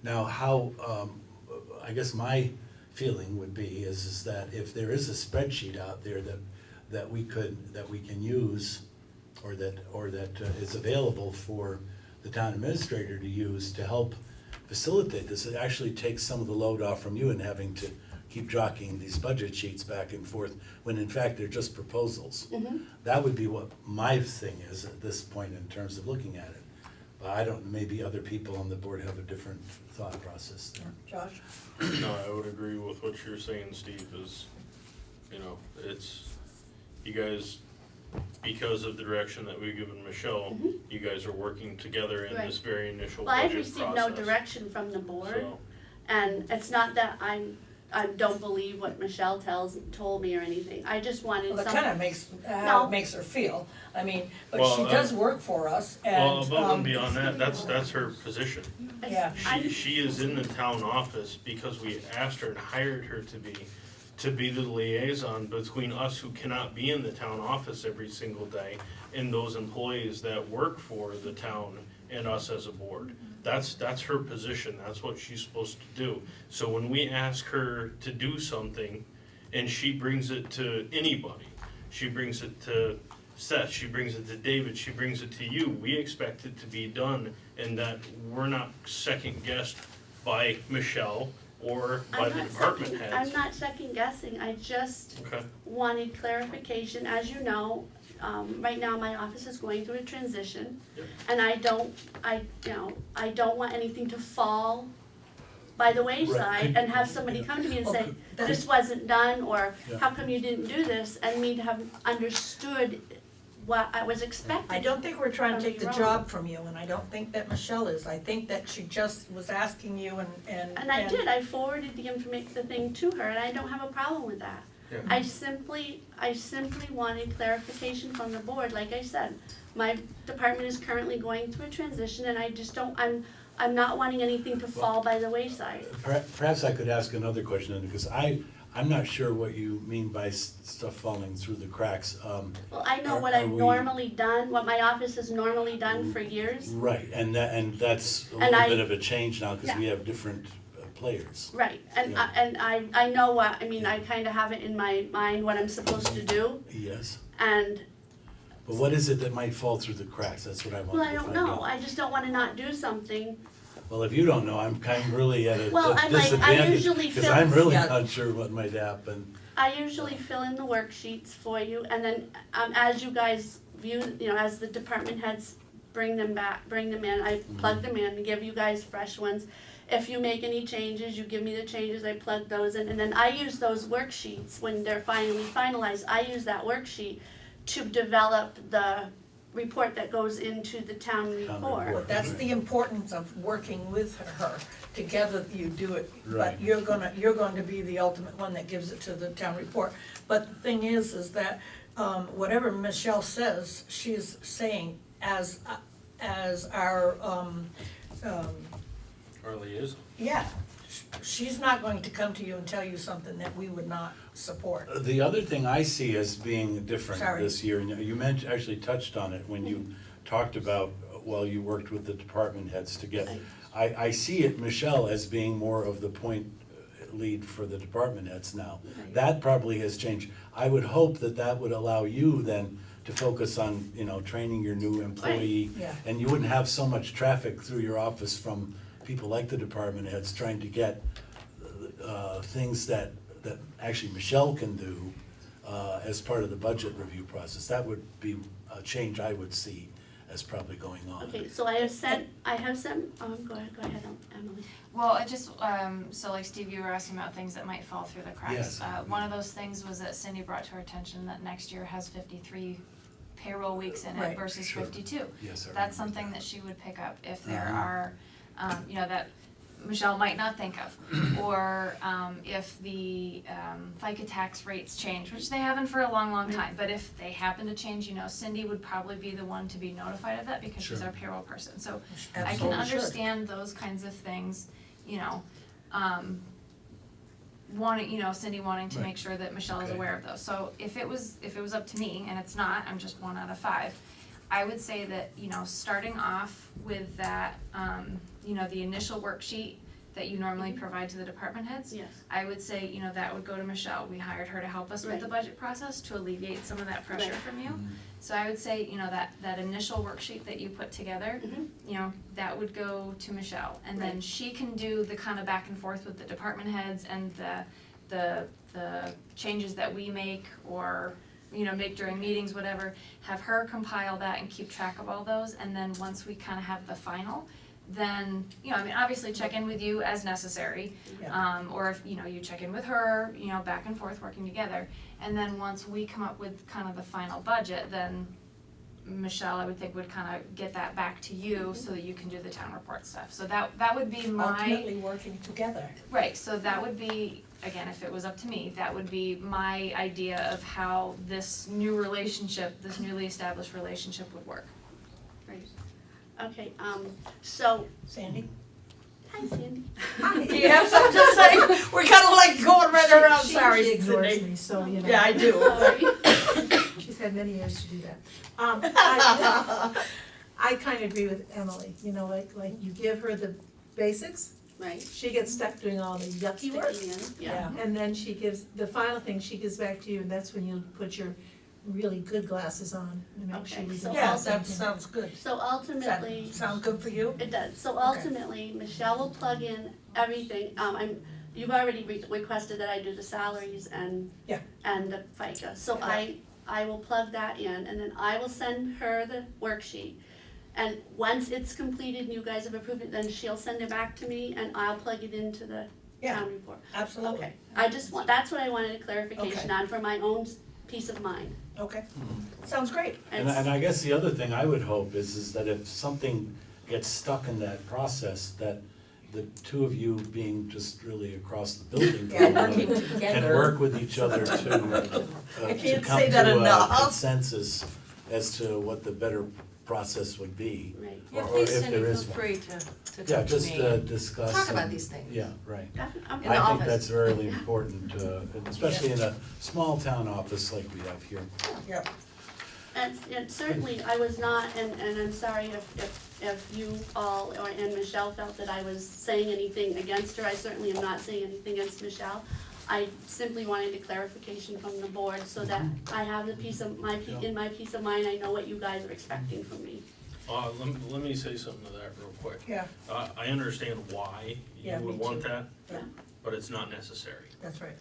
Now, how, I guess my feeling would be is that if there is a spreadsheet out there that we can use, or that is available for the town administrator to use to help facilitate this, it actually takes some of the load off from you and having to keep jockeying these budget sheets back and forth, when in fact they're just proposals. That would be what my thing is at this point in terms of looking at it. But I don't, maybe other people on the board have a different thought process there. Josh? No, I would agree with what you're saying, Steve, is, it's, you guys, because of the direction that we've given Michelle, you guys are working together in this very initial Well, budget I've process. received no direction from the board, So, and it's not that I don't believe what Michelle told me or anything. I just wanted Well, that some. kinda makes, how No. it makes her feel. I mean, but Well, she does work for us, and, well, above and beyond that, that's her position. yeah. She is in the town office because we asked her and hired her to be the liaison between us who cannot be in the town office every single day and those employees that work for the town and us as a board. That's her position, that's what she's supposed to do. So when we ask her to do something and she brings it to anybody, she brings it to Seth, she brings it to David, she brings it to you, we expect it to be done and that we're not second guessed by Michelle or by the department heads. I'm not second guessing, I just Okay. wanted clarification. As you know, right now my office is going through a transition. Yep. And I don't want anything to fall by the wayside and have somebody come to me and say, this wasn't done, or Yeah. how come you didn't do this? And me to have understood what I was expecting. I don't think we're trying to take the Wrong. job from you, and I don't think that Michelle is. I think that she just was asking you and. And I did, I forwarded the thing to her, and I don't have a problem with that. Yeah. I simply wanted clarification from the board, like I said, my department is currently going through a transition, and I just don't, I'm not wanting anything to fall by the wayside. Perhaps I could ask another question, because I'm not sure what you mean by stuff falling through the cracks. Well, I know what Are I've we- normally done, what my office has normally done for years. Right, and that's a And little I- bit of a change now, because we Yeah. have different players. Right, and Yeah. I know what, I mean, I kinda have it in my mind what I'm supposed to do, Yes, and, but what is it that might fall through the cracks? That's what I want well, to I find don't out. know, I just don't wanna not do something. Well, if you don't know, I'm kind of really at a Well, I disadvantage, usually because feel- I'm really Yeah. not sure what might happen. I usually fill in the worksheets for you, and then, as you guys view, as the department heads bring them in, I plug them in, give you guys fresh ones. If you make any changes, you give me the changes, I plug those in, and then I use those worksheets when they're finally finalized, I use that worksheet to develop the report that goes into the town report. report. That's the importance of working with her. Together you do it, Right. but you're going to be the ultimate one that gives it to the town report. But the thing is that, whatever Michelle says, she's saying as our, Our liaison. yeah. She's not going to come to you and tell you something that we would not support. The other thing I see as being different Sorry. this year, and you actually touched on it when you talked about, well, you worked with the department heads to get, I see it, Michelle, as being more of the point lead for the department heads now. That probably has changed. I would hope that would allow you then to focus on, training your new employee. Yeah. And you wouldn't have so much traffic through your office from people like the department heads trying to get things that actually Michelle can do as part of the budget review process. That would be a change I would see as probably going on. Okay, so I have sent, go ahead, Emily. Well, I just, so like Steve, you were asking about things that might fall through the cracks. Yes. One of those things was that Cindy brought to our attention that next year has 53 payroll weeks in it Right. versus Sure. 52. Yes, I That's remember something that. that she would pick up if there Mhm. are, that Michelle might not think of. Or if the FICA tax rates change, which they haven't for a long, long time, but if they happen to change, you know, Cindy would probably be the one to be notified of that because she's Sure. our payroll person. So I can Absolutely should. understand those kinds of things, you know, wanting, you know, Cindy wanting to Right. make sure that Michelle is Okay. aware of those. So if it was up to me, and it's not, I'm just 1 out of 5, I would say that, you know, starting off with that, you know, the initial worksheet that you normally provide to the department heads, Yes. I would say, you know, that would go to Michelle. We hired her to help us with the Right. budget process to alleviate some of that pressure Right. from you. So I would say, you know, that initial worksheet that you put together, Mhm. you know, that would go to Michelle. And then Right. she can do the kind of back and forth with the department heads and the changes that we make or, you know, make during meetings, whatever. Have her compile that and keep track of all those. And then once we kind of have the final, then, you know, I mean, obviously check in with you as necessary. Yeah. Or if, you know, you check in with her, you know, back and forth working together. And then once we come up with kind of the final budget, then Michelle, I would think, would kind of get that back to you so that you can do the town report stuff. So that would be my, Ultimately working together. right, so that would be, again, if it was up to me, that would be my idea of how this new relationship, this newly established relationship would work. Right. Okay, so, Sandy? hi Sandy. Do you have something to say? We're kind of like going right around, She sorry, ignores Sydney. me, so, you know. Yeah, I do. Sorry. She's had many years to do that. I kind of agree with Emily, you know, like you give her the basics, Right. she gets stuck doing all the yucky work. Sticking in, yeah. And then she gives, the final thing, she gives back to you, and that's when you put your really good glasses on and make sure Okay, we so don't. Yeah, miss that anything. sounds good. So Does ultimately. that sound good for you? It does, so ultimately, Michelle will plug in everything, you've already requested that I do the salaries and. Yeah. And the FICA, so I will plug that in, and then I will send her the worksheet. And once it's completed and you guys have approved it, then she'll send it back to me and I'll plug it into the Yeah. town report. Absolutely. Okay, that's what I wanted a clarification Okay. on for my own peace of mind. Okay, sounds great. And I guess the other thing I would hope is that if something gets stuck in that process, that the two of you being just really across the building Yeah, can working can together. work with each other to I can't come say that to a enough. consensus as to what the better process would be. Right. Yeah, or please, if Cindy, there feel is one. free to Yeah, talk to just me. discuss. Talk about and- these things. Yeah, right. I'm In the I think office. that's really important, especially in a small town office like we have here. Yep. And certainly, I was not, and I'm sorry if you all, and Michelle felt that I was saying anything against her, I certainly am not saying anything against Michelle. I simply wanted a clarification from the board so that I have the peace of, in my peace of mind, I know what you guys are expecting from me. Let me say something to that real quick. Yeah, I understand why Yeah, you would me want too. that, Yeah. but it's not necessary. that's right.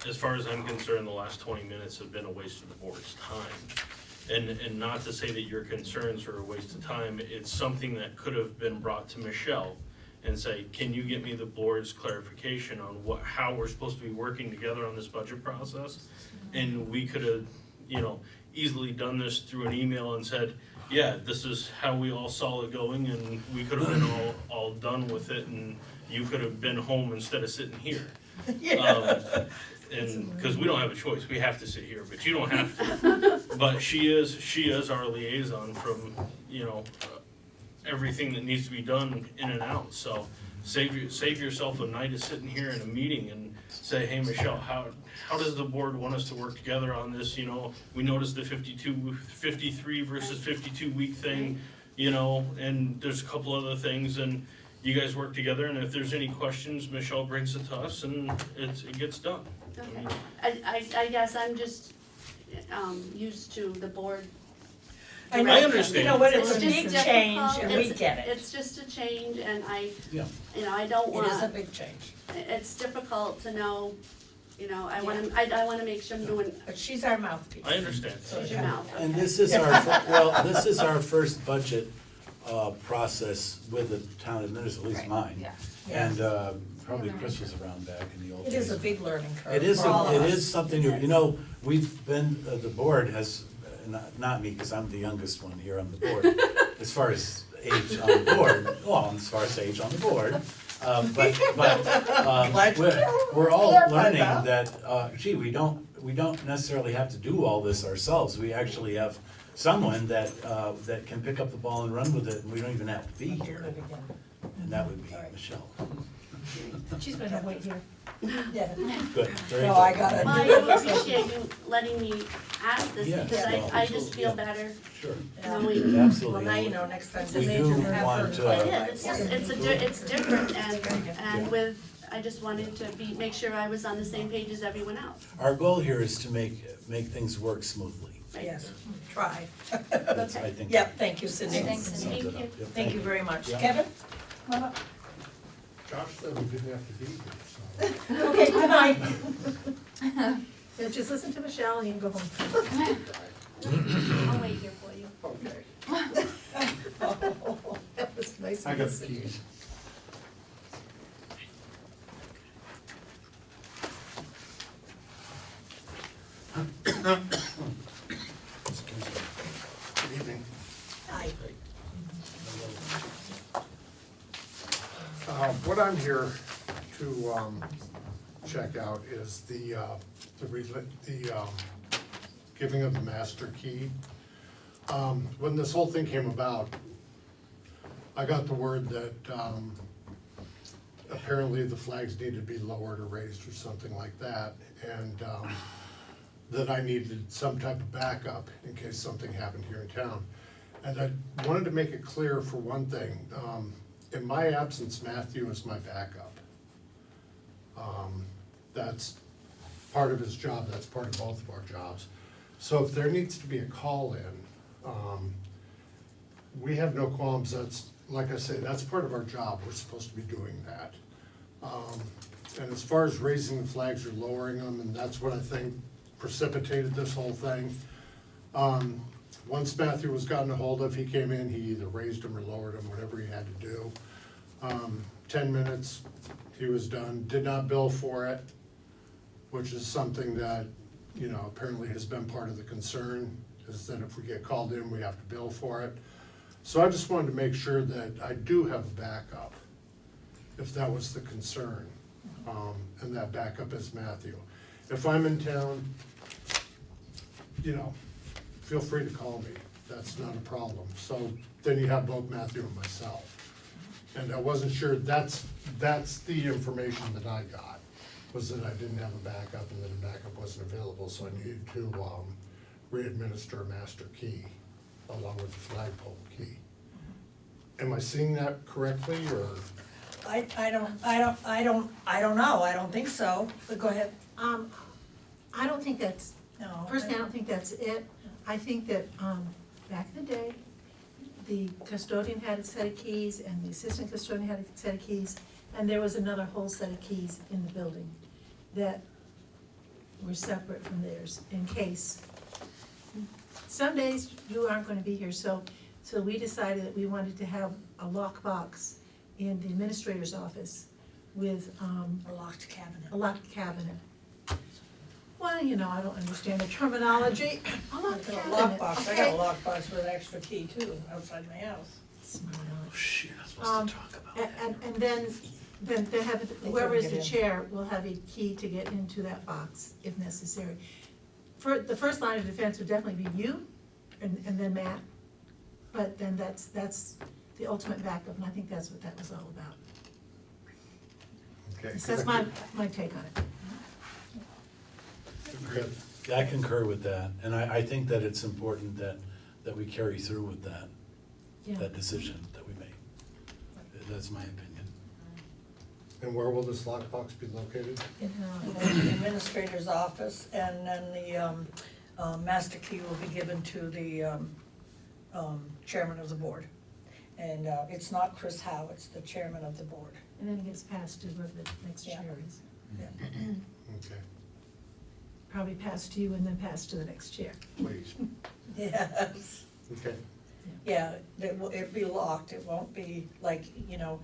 As far as I'm concerned, the last 20 minutes have been a waste of the board's time. And not to say that your concerns are a waste of time, it's something that could have been brought to Michelle and say, can you get me the board's clarification on how we're supposed to be working together on this budget process? And we could have, easily done this through an email and said, yeah, this is how we all saw it going, and we could have been all done with it, and you could have been home instead of sitting here. And, because we don't have a choice, we have to sit here, but you don't have to. But she is our liaison from, everything that needs to be done in and out, so save yourself a night of sitting here in a meeting and say, hey, Michelle, how does the board want us to work together on this, we noticed the 53 versus 52 week thing, and there's a couple other things, and you guys work together, and if there's any questions, Michelle brings it to us, and it gets done. Okay, I guess I'm just, used to the board. I know. I understand. You know what, it's It's a just big difficult. change and we It's- get it. It's just a change and Yeah. I don't It want. is a big change, It's difficult to know, I wanna make sure I'm doing, but she's our mouthpiece. I understand. she's your mouth. And okay. this is this is our first budget process with the town administrator, at least mine. Yeah. And probably Chris was around back in the old It days. is a big learning curve It is, for all of it us. is something new, we've been, the board has, not me, because I'm the youngest one here on the board, as far as age on the board, well, as far as age on the board. But Glad you we're all clarified learning that. that, gee, we don't necessarily have to do all this ourselves. We actually have someone that can pick up the ball and run with it, and we don't even have to be here. And that would be Michelle. She's gonna wait here. Yeah. Good, very No, I good. got it. Well, I do appreciate you letting me ask this, Yeah, because well, I just feel yeah. better Sure, knowing. Well, absolutely. now you know, next time. We do want to. It is, it's just, it's different, and with, I just wanted to make sure I was on the same page as everyone else. Our goal here is to make things work smoothly. Yes, try. That's, I think. Yep, thank you, Cindy. Thanks, sums Cindy. it up. Thank Yep, Thank you very much. Yeah. Kevin? Come on up. Josh said we didn't have to be here, so. Okay, good night. So just listen to Michelle and you can go home. I'll wait here for you. Okay. That was nice. I of got you, the Cindy. keys. Good evening. Hi. What I'm here to check out is the giving of the master key. When this whole thing came about, I got the word that apparently the flags needed to be lowered or raised or something like that, and that I needed some type of backup in case something happened here in town. And I wanted to make it clear for one thing, in my absence, Matthew is my backup. That's part of his job, that's part of both of our jobs. So if there needs to be a call-in, we have no qualms, that's, like I say, that's part of our job, we're supposed to be doing that. And as far as raising the flags or lowering them, and that's what I think precipitated this whole thing. Once Matthew was gotten a hold of, he came in, he either raised them or lowered them, whatever he had to do. 10 minutes, he was done, did not bill for it, which is something that, you know, apparently has been part of the concern, is that if we get called in, we have to bill for it. So I just wanted to make sure that I do have a backup, if that was the concern, and that backup is Matthew. If I'm in town, you know, feel free to call me, that's not a problem. So then you have both Matthew and myself. And I wasn't sure, that's the information that I got, was that I didn't have a backup and that a backup wasn't available, so I needed to re-administer a master key along with the flagpole key. Am I seeing that correctly, or? I don't know, I don't think so, but go ahead. I don't think that's, No. personally, I don't think that's it. I think that, back in the day, the custodian had a set of keys and the assistant custodian had a set of keys, and there was another whole set of keys in the building that were separate from theirs in case. Some days you aren't gonna be here, so we decided that we wanted to have a lockbox in the administrator's office with, A locked cabinet. a locked cabinet. Well, you know, I don't understand the terminology. A locked A cabinet, lockbox, I got a lockbox with an extra key too, outside my house. Smart Oh, aleck. shit, you're not supposed to talk about that. And then they have, whoever is the chair will have a key to get into that box if necessary. For, the first line of defense would definitely be you, and then Matt, but then that's the ultimate backup, and I think that's what that was all about. Okay. So that's my take on it. Good. I concur with that, and I think that it's important that we carry through with that Yeah. decision that we made. That's my opinion. And where will this lockbox be located? In, In the administrator's office, and then the master key will be given to the chairman of the board. And it's not Chris Howe, it's the chairman of the board. And then it gets passed to whoever the next Yeah. chair is. Okay, Probably passed to you and then passed to the next chair. please. Yes. Okay. Yeah, it'll be locked, it won't be like, you know,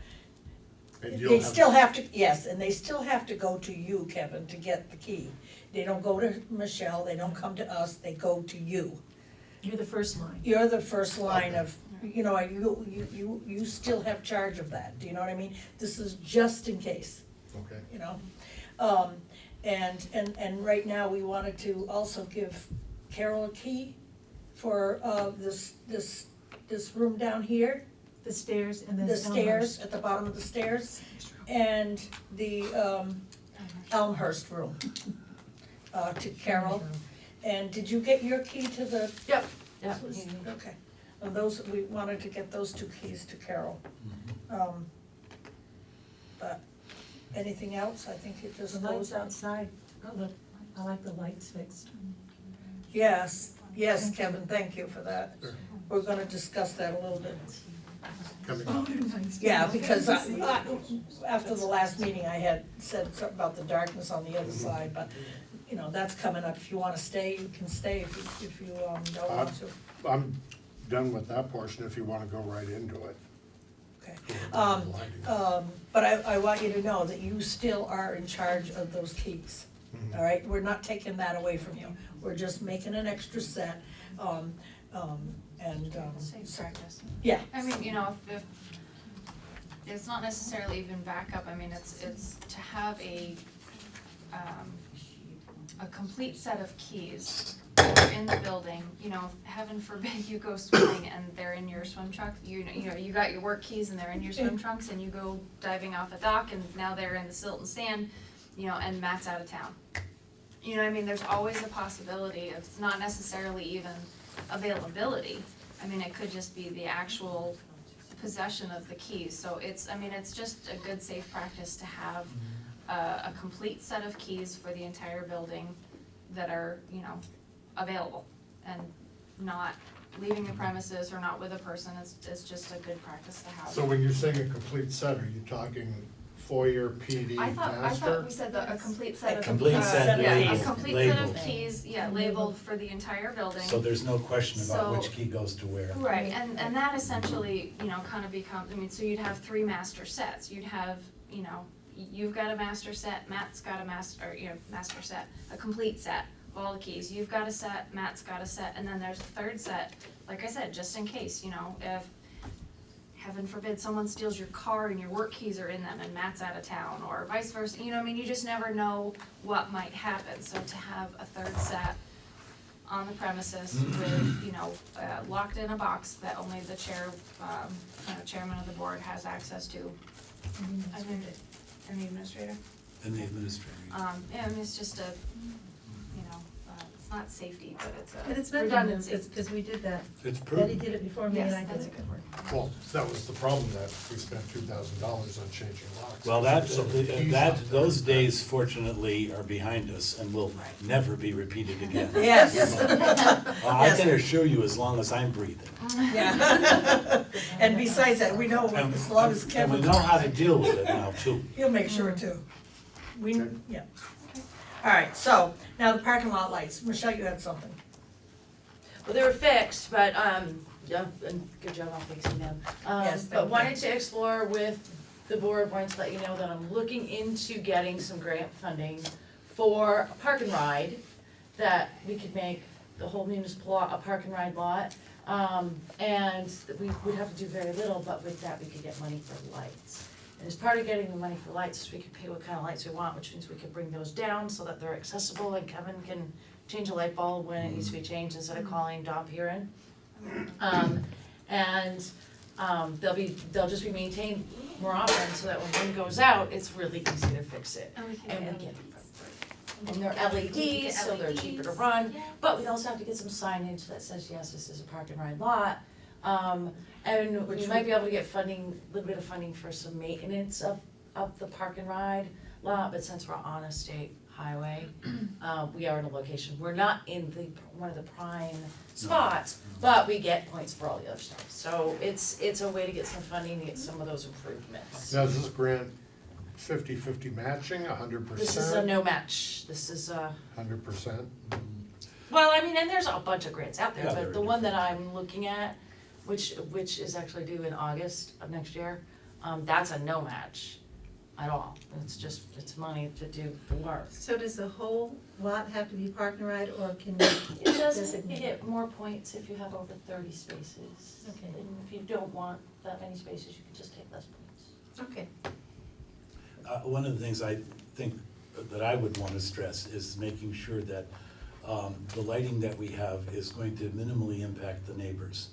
And you'll they have- still have to, yes, and they still have to go to you, Kevin, to get the key. They don't go to Michelle, they don't come to us, they go to you. You're the first line. You're the first line of, you know, you still have charge of that, do you know what I mean? This is just in case, Okay. you know? And right now, we wanted to also give Carol a key for, this room down here, The stairs and then the stairs, at the bottom of the stairs, and the, Elmhurst room, to Carol. And did you get your key to the? Yep. Yeah. Okay, and those, we wanted to get those 2 keys to Carol. But anything else, I think it just The goes lights out. outside, I like the lights fixed. Yes, Kevin, thank you for that. We're gonna discuss that a little bit. Coming up. Yeah, because after the last meeting, I had said something about the darkness on the other side, but, you know, that's coming up. If you wanna stay, you can stay, if you don't want to. I'm done with that portion if you wanna go right into it. Okay. But I want you to know that you still are in charge of those keys, all right? We're not taking that away from you. We're just making an extra set, Safe practice. yeah. I mean, you know, if it's not necessarily even backup, I mean, it's to have a complete set of keys that are in the building, you know, heaven forbid you go swimming and they're in your swim truck, you know, you got your work keys and they're in your swim trunks, and you go diving off a dock and now they're in the silt and sand, you know, and Matt's out of town. You know what I mean, there's always a possibility of, it's not necessarily even availability. I mean, it could just be the actual possession of the keys, so it's, I mean, it's just a good safe practice to have a complete set of keys for the entire building that are, you know, available, and not leaving the premises or not with a person, it's just a good practice to have. So when you're saying a complete set, are you talking foyer, PD, I thought master? we said a complete set of. Complete set Yeah, a labeled, complete set of labeled. keys, yeah, labeled for the entire building. So there's no question about So- which key goes to where. Right, and that essentially, you know, kind of becomes, I mean, so you'd have 3 master sets, you'd have, you know, you've got a master set, Matt's got a master set, a complete set, of all the keys, you've got a set, Matt's got a set, and then there's a 3rd set, like I said, just in case, you know, if, heaven forbid, someone steals your car and your work keys are in them and Matt's out of town, or vice versa, you know, I mean, you just never know what might happen, so to have a 3rd set on the premises with, you know, locked in a box that only the chairman of the board has access to. I mean, and the administrator. And the administrator. Yeah, I mean, it's just a, you know, it's not safety, but it's But it's a been redundancy. redundant, because we did that. It's Betty proven. did it before me and I Yes, did that's a it. good word. Well, that was the problem, that we spent $2,000 on changing locks. Well, So the keys out there. those days fortunately are behind us and will never be repeated again. Yes. I can assure you, as long as I'm breathing. Yeah. And besides that, we know, as long as And Kevin. we know how to deal with it now, too. He'll make sure too. Yeah. All right, so, now the parking lot lights. Michelle, you had something. Well, they were fixed, but, yeah, and good job on fixing them. Yes, thank But you. wanted to explore with the board, wanted to let you know that I'm looking into getting some grant funding for a park and ride, that we could make the whole municipal lot a park and ride lot. And we would have to do very little, but with that, we could get money for lights. And as part of getting the money for lights, we could pay what kind of lights we want, which means we could bring those down so that they're accessible, and Kevin can change a light bulb when it needs to be changed instead of calling Dom Piran. They'll just be maintained more often, so that when one goes out, it's really easy to fix it. And we can And get we LED. And they're LEDs, so they're cheaper to run, but we also have to get some signage that says, yes, this is a park and ride lot. And we might be able to get funding, a little bit of funding for some maintenance of the park and ride lot, but since we're on a state highway, we are in a location, we're not in one of the prime spots, but we get points for all the other stuff. So it's a way to get some funding to get some of those improvements. Now, is this grant 50-50 matching, 100%? This is a no match, this is a. 100%? Well, I mean, and there's a bunch of grants out there, Yeah, there but are the one that I'm looking at, which is actually due in August of next year, that's a no match. at all. It's money to do the work. So does the whole lot have to be park and ride, or can It you doesn't, you designate? get more points if you have over 30 spaces. Okay. And if you don't want that many spaces, you can just take less points. Okay. One of the things I think that I would want to stress is making sure that the lighting that we have is going to minimally impact the neighbors.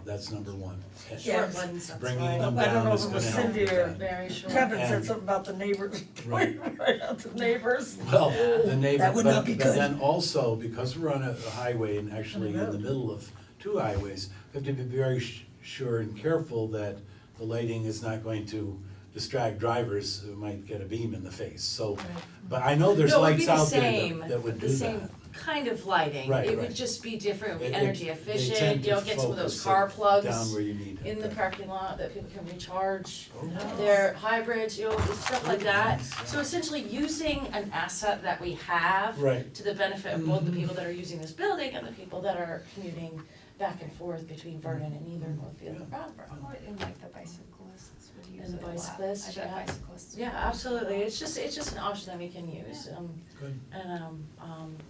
That's number one. And Yes. Bringing I them don't know down if is it gonna was help Cindy with or that. Very short. Kevin said And- something about the neighbors, Right. right out to neighbors. Well, the neighbor, That would not but be but good. then also, because we're on a highway and actually in the road. middle of two highways, we have to be very sure and careful that the lighting is not going to distract drivers who might get a beam in the face, so. But I know there's No, it would be lights the out there same, that would do the same that. kind of lighting. Right, It would right. just be different, it would be They- energy they efficient, tend you to don't get some of those focus car it plugs down where you need it. in the parking lot that people can recharge. Oh. They're hybrids, stuff like that. Nice, yeah. So essentially using an asset that we have Right. to the benefit of both the people that are using this building and the people that are commuting back and forth between Vernon and either Northfield or Brattleboro. Or in like the bicyclists would use And the it a lot. bicyclists, I bet yeah. bicyclists would Yeah, use it a absolutely, lot. it's just an option that we can use, Good. and,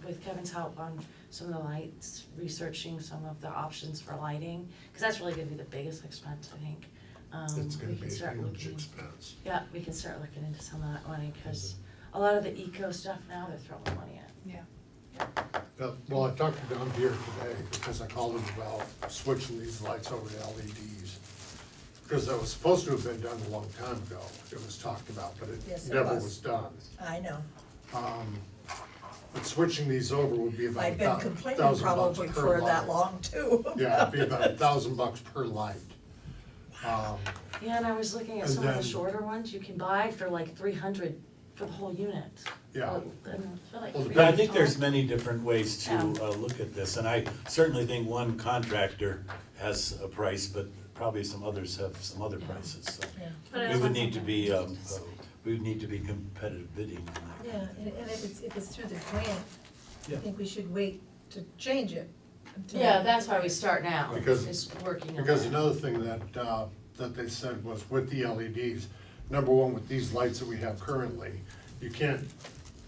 with Kevin's help on some of the lights, researching some of the options for lighting, cause that's really gonna be the biggest expense, I think. It's gonna We be can a start huge looking, expense. yeah, we can start looking into some of that money, cause a lot of the eco stuff now, they're throwing money at. Yeah. Well, I talked to Don Deere today, because I called him about switching these lights over to LEDs. Because that was supposed to have been done a long time ago, it was talked about, but Yes, it it never was. was done. I know. But switching these over would be about I've been $1,000 complaining probably per for that light. long too. Yeah, it'd be about $1,000 per light. Yeah, and I was looking at And some of the then- shorter ones, you can buy for like 300 for the whole unit. Yeah. And for like Well, $300. But I think there's many different ways to Yeah. look at this, and I certainly think one contractor has a price, but probably some others have some other prices, so. But I We also would need to think- be, we would need to be competitive bidding on that. Yeah, and if it's through the grant, I Yeah. think we should wait to change it until. Yeah, that's why we start now, Because- is working on Because that. another thing that they said was with the LEDs, number one, with these lights that we have currently, you can't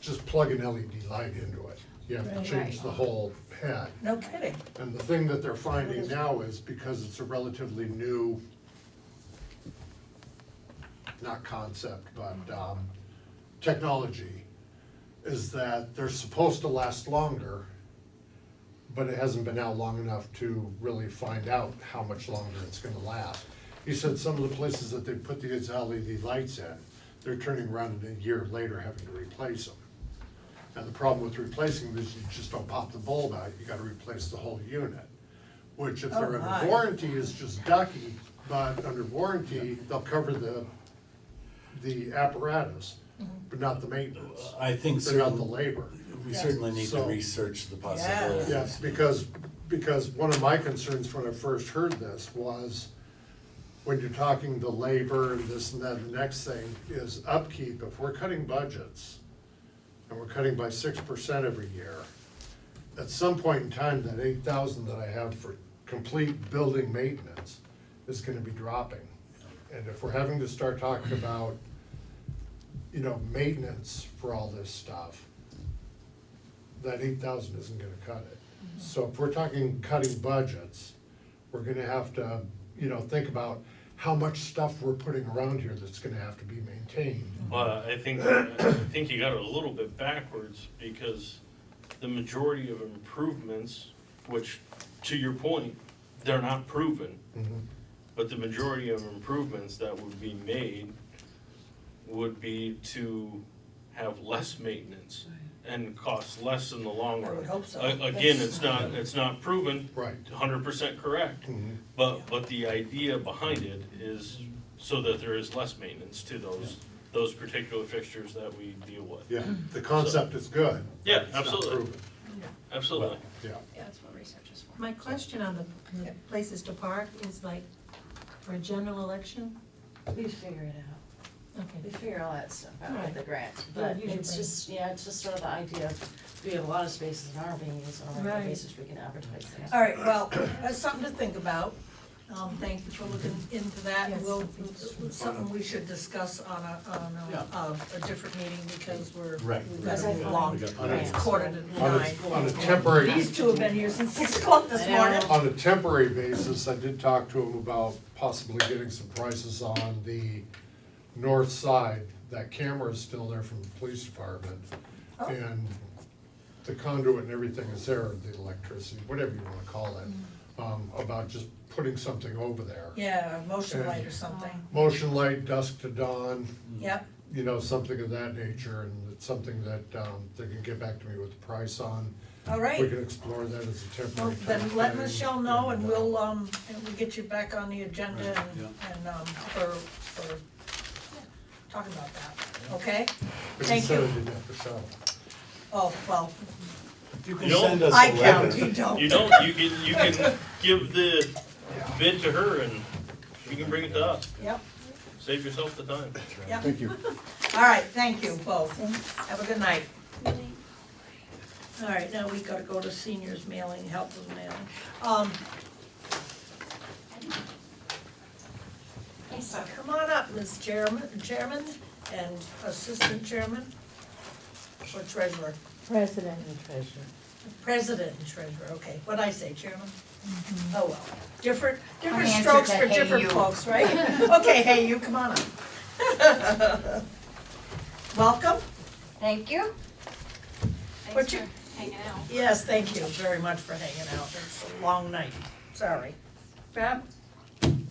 just plug an LED light into it. You have to Right. change the whole head. No kidding. And the thing that they're finding now is because it's a relatively new, not concept, but technology, is that they're supposed to last longer, but it hasn't been out long enough to really find out how much longer it's gonna last. He said some of the places that they put these LED lights in, they're turning around a year later having to replace them. And the problem with replacing them is you just don't pop the bulb out, you gotta replace the whole unit. Which if they're Oh, my. under warranty is just ducky, but under warranty, they'll cover the apparatus, but not the maintenance. I think But not the certainly, labor. we certainly need to So- research the possibilities. Yes, because one of my concerns when I first heard this was, when you're talking the labor and this and that, and the next thing is upkeep. If we're cutting budgets, and we're cutting by 6% every year, at some point in time, that 8,000 that I have for complete building maintenance is gonna be dropping. And if we're having to start talking about, maintenance for all this stuff, that 8,000 isn't gonna cut it. So if we're talking cutting budgets, we're gonna have to, think about how much stuff we're putting around here that's gonna have to be maintained. Well, I think you got it a little bit backwards, because the majority of improvements, which, to your point, they're not proven, but the majority of improvements that would be made would be to have less maintenance and cost less in the long I run. would hope so. Again, That's- it's not proven, Right. 100% correct, but the idea behind it is so that there is less maintenance to those particular fixtures that we deal with. Yeah, the concept is good. but Yeah, it's not absolutely. proven. Absolutely. Yeah. Yeah, that's what research is for. My question on the places to park is like, for a general election? We figure it out. We Okay. figure all that stuff out Alright. with the grant, Yeah, but use your it's brain. just sort of the idea of, we have a lot of spaces that aren't being used on a regular Right. basis, we can advertise things. All right, well, that's something to think about. Thank you for looking into that. Yes. We'll, something we should discuss on a different meeting because Right. we've got Because to I move thought- along. We got- It's quarter to On nine. a temporary, These two have been here since 6 o'clock this I know. morning. on a temporary basis, I did talk to him about possibly getting some prices on the north side. That camera is still there from the police department. Oh. And the conduit and everything is there, the electricity, whatever you wanna call it, about just putting something over there. Yeah, motion light or something. Motion light, dusk to dawn, Yep, you know, something of that nature, and it's something that, they can get back to me with the price on. all We right. can explore that as a Well, temporary then type let thing, Michelle know and we'll, uh, and we'll get you back on the agenda for talking about that, okay? we can Thank send you. it to Michelle. Oh, well, You can You don't- send us I a count, letter. you don't. You don't, you can give the bid to her and she can bring it to us. Yep, Save yourself the time. yep. Thank you. All right, thank you both. Have a good night. All right, now we gotta go to seniors mailing, help with mailing. Come on up, Ms. Chairman and Assistant Chairman, or Treasurer. President and treasurer. President and Treasurer, okay, what'd I say, Chairman? Oh, well, different answer strokes to for hey different you. folks, right? Okay, hey, you, come on up. Welcome. Thank you. What's Thanks your- for hanging out. Yes, thank you very much for hanging out, it's a long night, sorry. Well,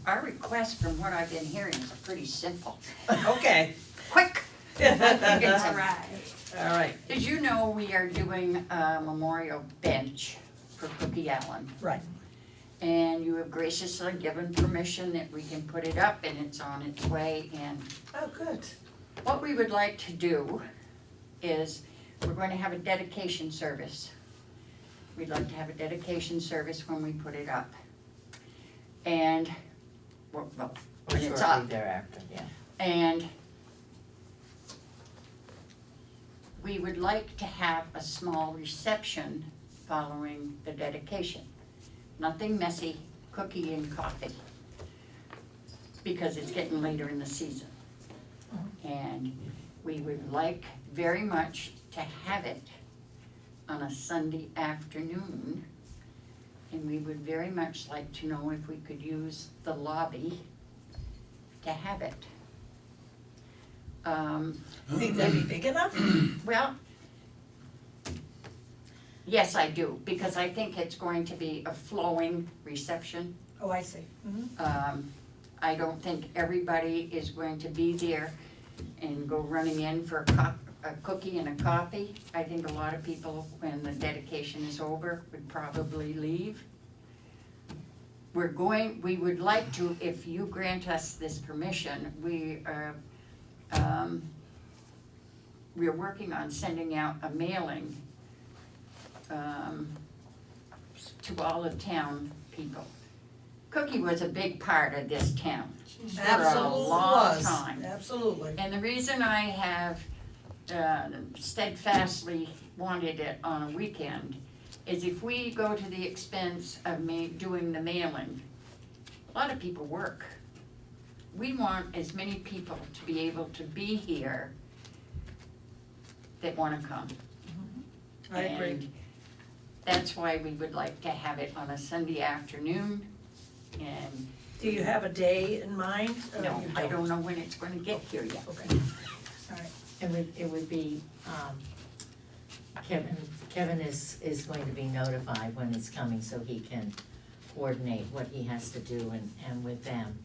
our request from what I've been hearing is pretty simple. Okay. Quick! All right. All right, As you know, we are doing a memorial bench for Cookie Allen. right. And you have graciously given permission that we can put it up and it's on its way. And Oh, good. what we would like to do is, we're going to have a dedication service. We'd like to have a dedication service when we put it up. And, well, when it's up. thereafter, yeah. And we would like to have a small reception following the dedication. Nothing messy, cookie and coffee, because it's getting later in the season. And we would like very much to have it on a Sunday afternoon. And we would very much like to know if we could use the lobby to have it. Think that'd be big enough? Well, yes, I do, because I think it's going to be a flowing reception. Oh, I see. Mhm. I don't think everybody is going to be there and go running in for a cookie and a coffee. I think a lot of people, when the dedication is over, would probably leave. We would like to, if you grant us this permission, we're working on sending out a mailing to all the town people. Cookie was a big part of this town for a Absolutely long was, time. absolutely. And the reason I have steadfastly wanted it on a weekend is if we go to the expense of doing the mailing, a lot of people work. We want as many people to be able to be here that wanna come. I agree. And that's why we would like to have it on a Sunday afternoon, and Do you have a day in mind? Or no, you I don't know when it's gonna get here yet. Okay, all right. It would be, Kevin is going to be notified when it's coming so he can coordinate what he has to do and with them.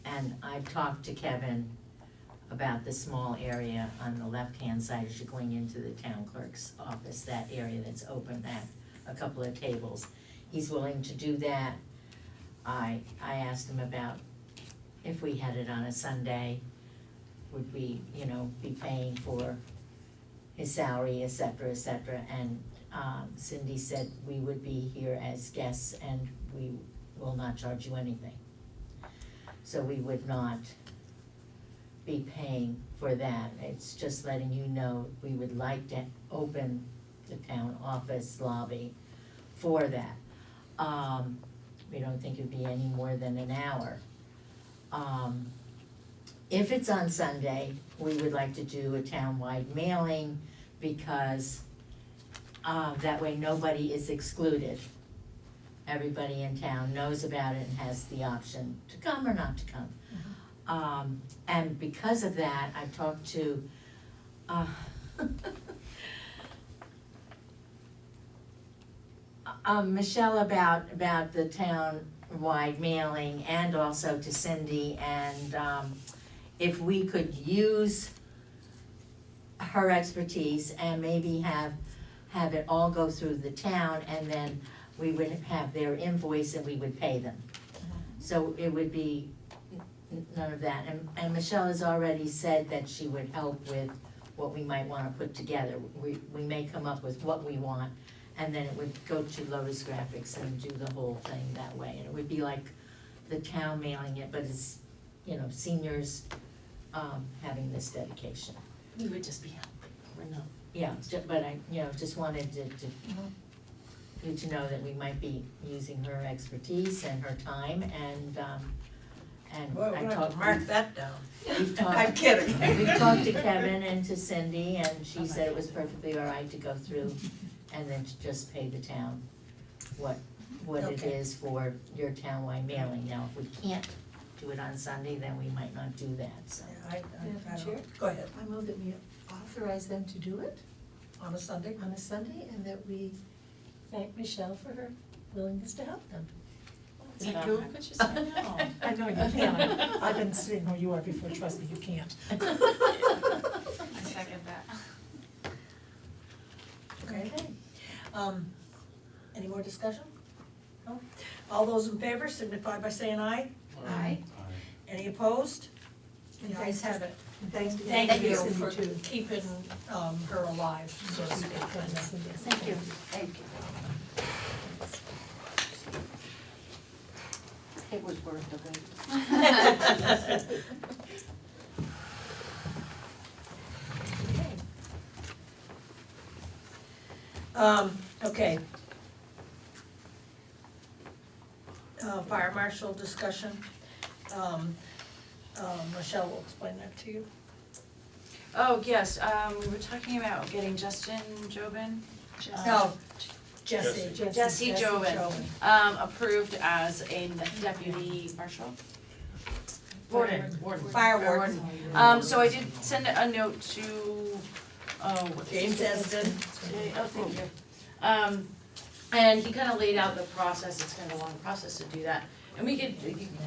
And I've talked to Kevin about the small area on the left-hand side as you're going into the town clerk's office, that area that's open, that, a couple of tables. He's willing to do that. I asked him about if we had it on a Sunday, would we, be paying for his salary, et cetera, and Cindy said we would be here as guests and we will not charge you anything. So we would not be paying for that, it's just letting you know we would like to open the town office lobby for that. we don't think it'd be any more than an hour. If it's on Sunday, we would like to do a townwide mailing because that way nobody is excluded. Everybody in town knows about it and has the option to come or not to come. And because of that, I've talked to Michelle about the town-wide mailing and also to Cindy, and if we could use her expertise and maybe have it all go through the town, and then we would have their invoice and we would pay them. So it would be none of that, and Michelle has already said that she would help with what we might wanna put together. We may come up with what we want, and then it would go to Lotus Graphics and do the whole thing that way. And it would be like the town mailing it, but it's, seniors having this dedication. We would just be helping, we're not. Yeah, but I, just wanted you to know that we might be using her expertise and her time, and Well, I we're gonna have talked. to mark that down. We've talked. I'm kidding. We've talked to Kevin and to Cindy, and she said it was perfectly all right to go through and then to just pay the town what it Okay. is for your townwide mailing. Now, if we can't do it on Sunday, then we might not do that, so. I Madam Chair? don't, go ahead, I move that we authorize them to do it on a Sunday? on a Sunday, and that we thank Michelle for her willingness to help them. Me too. How could you say no? I know you can't, I've been sitting where you are before, trust me, you can't. I second that. Okay. Any more discussion? No? All those in favor signify by saying aye. Aye. Any opposed? And The ayes have it. Thanks to Thank you Cindy for too. keeping her alive, so to speak. Thank you. Thank you. It was worth the wait. Okay. Fire marshal discussion. Michelle will explain that to you. Oh, yes, we were talking about getting Justin Jobin. No, Jesse. Jesse Jobin, approved as a deputy marshal. Warden. Fire warden. So I did send a note to, what's his James name? Esden. Oh, thank you. And he kind of laid out the process, it's kind of a long process to do that. And we could,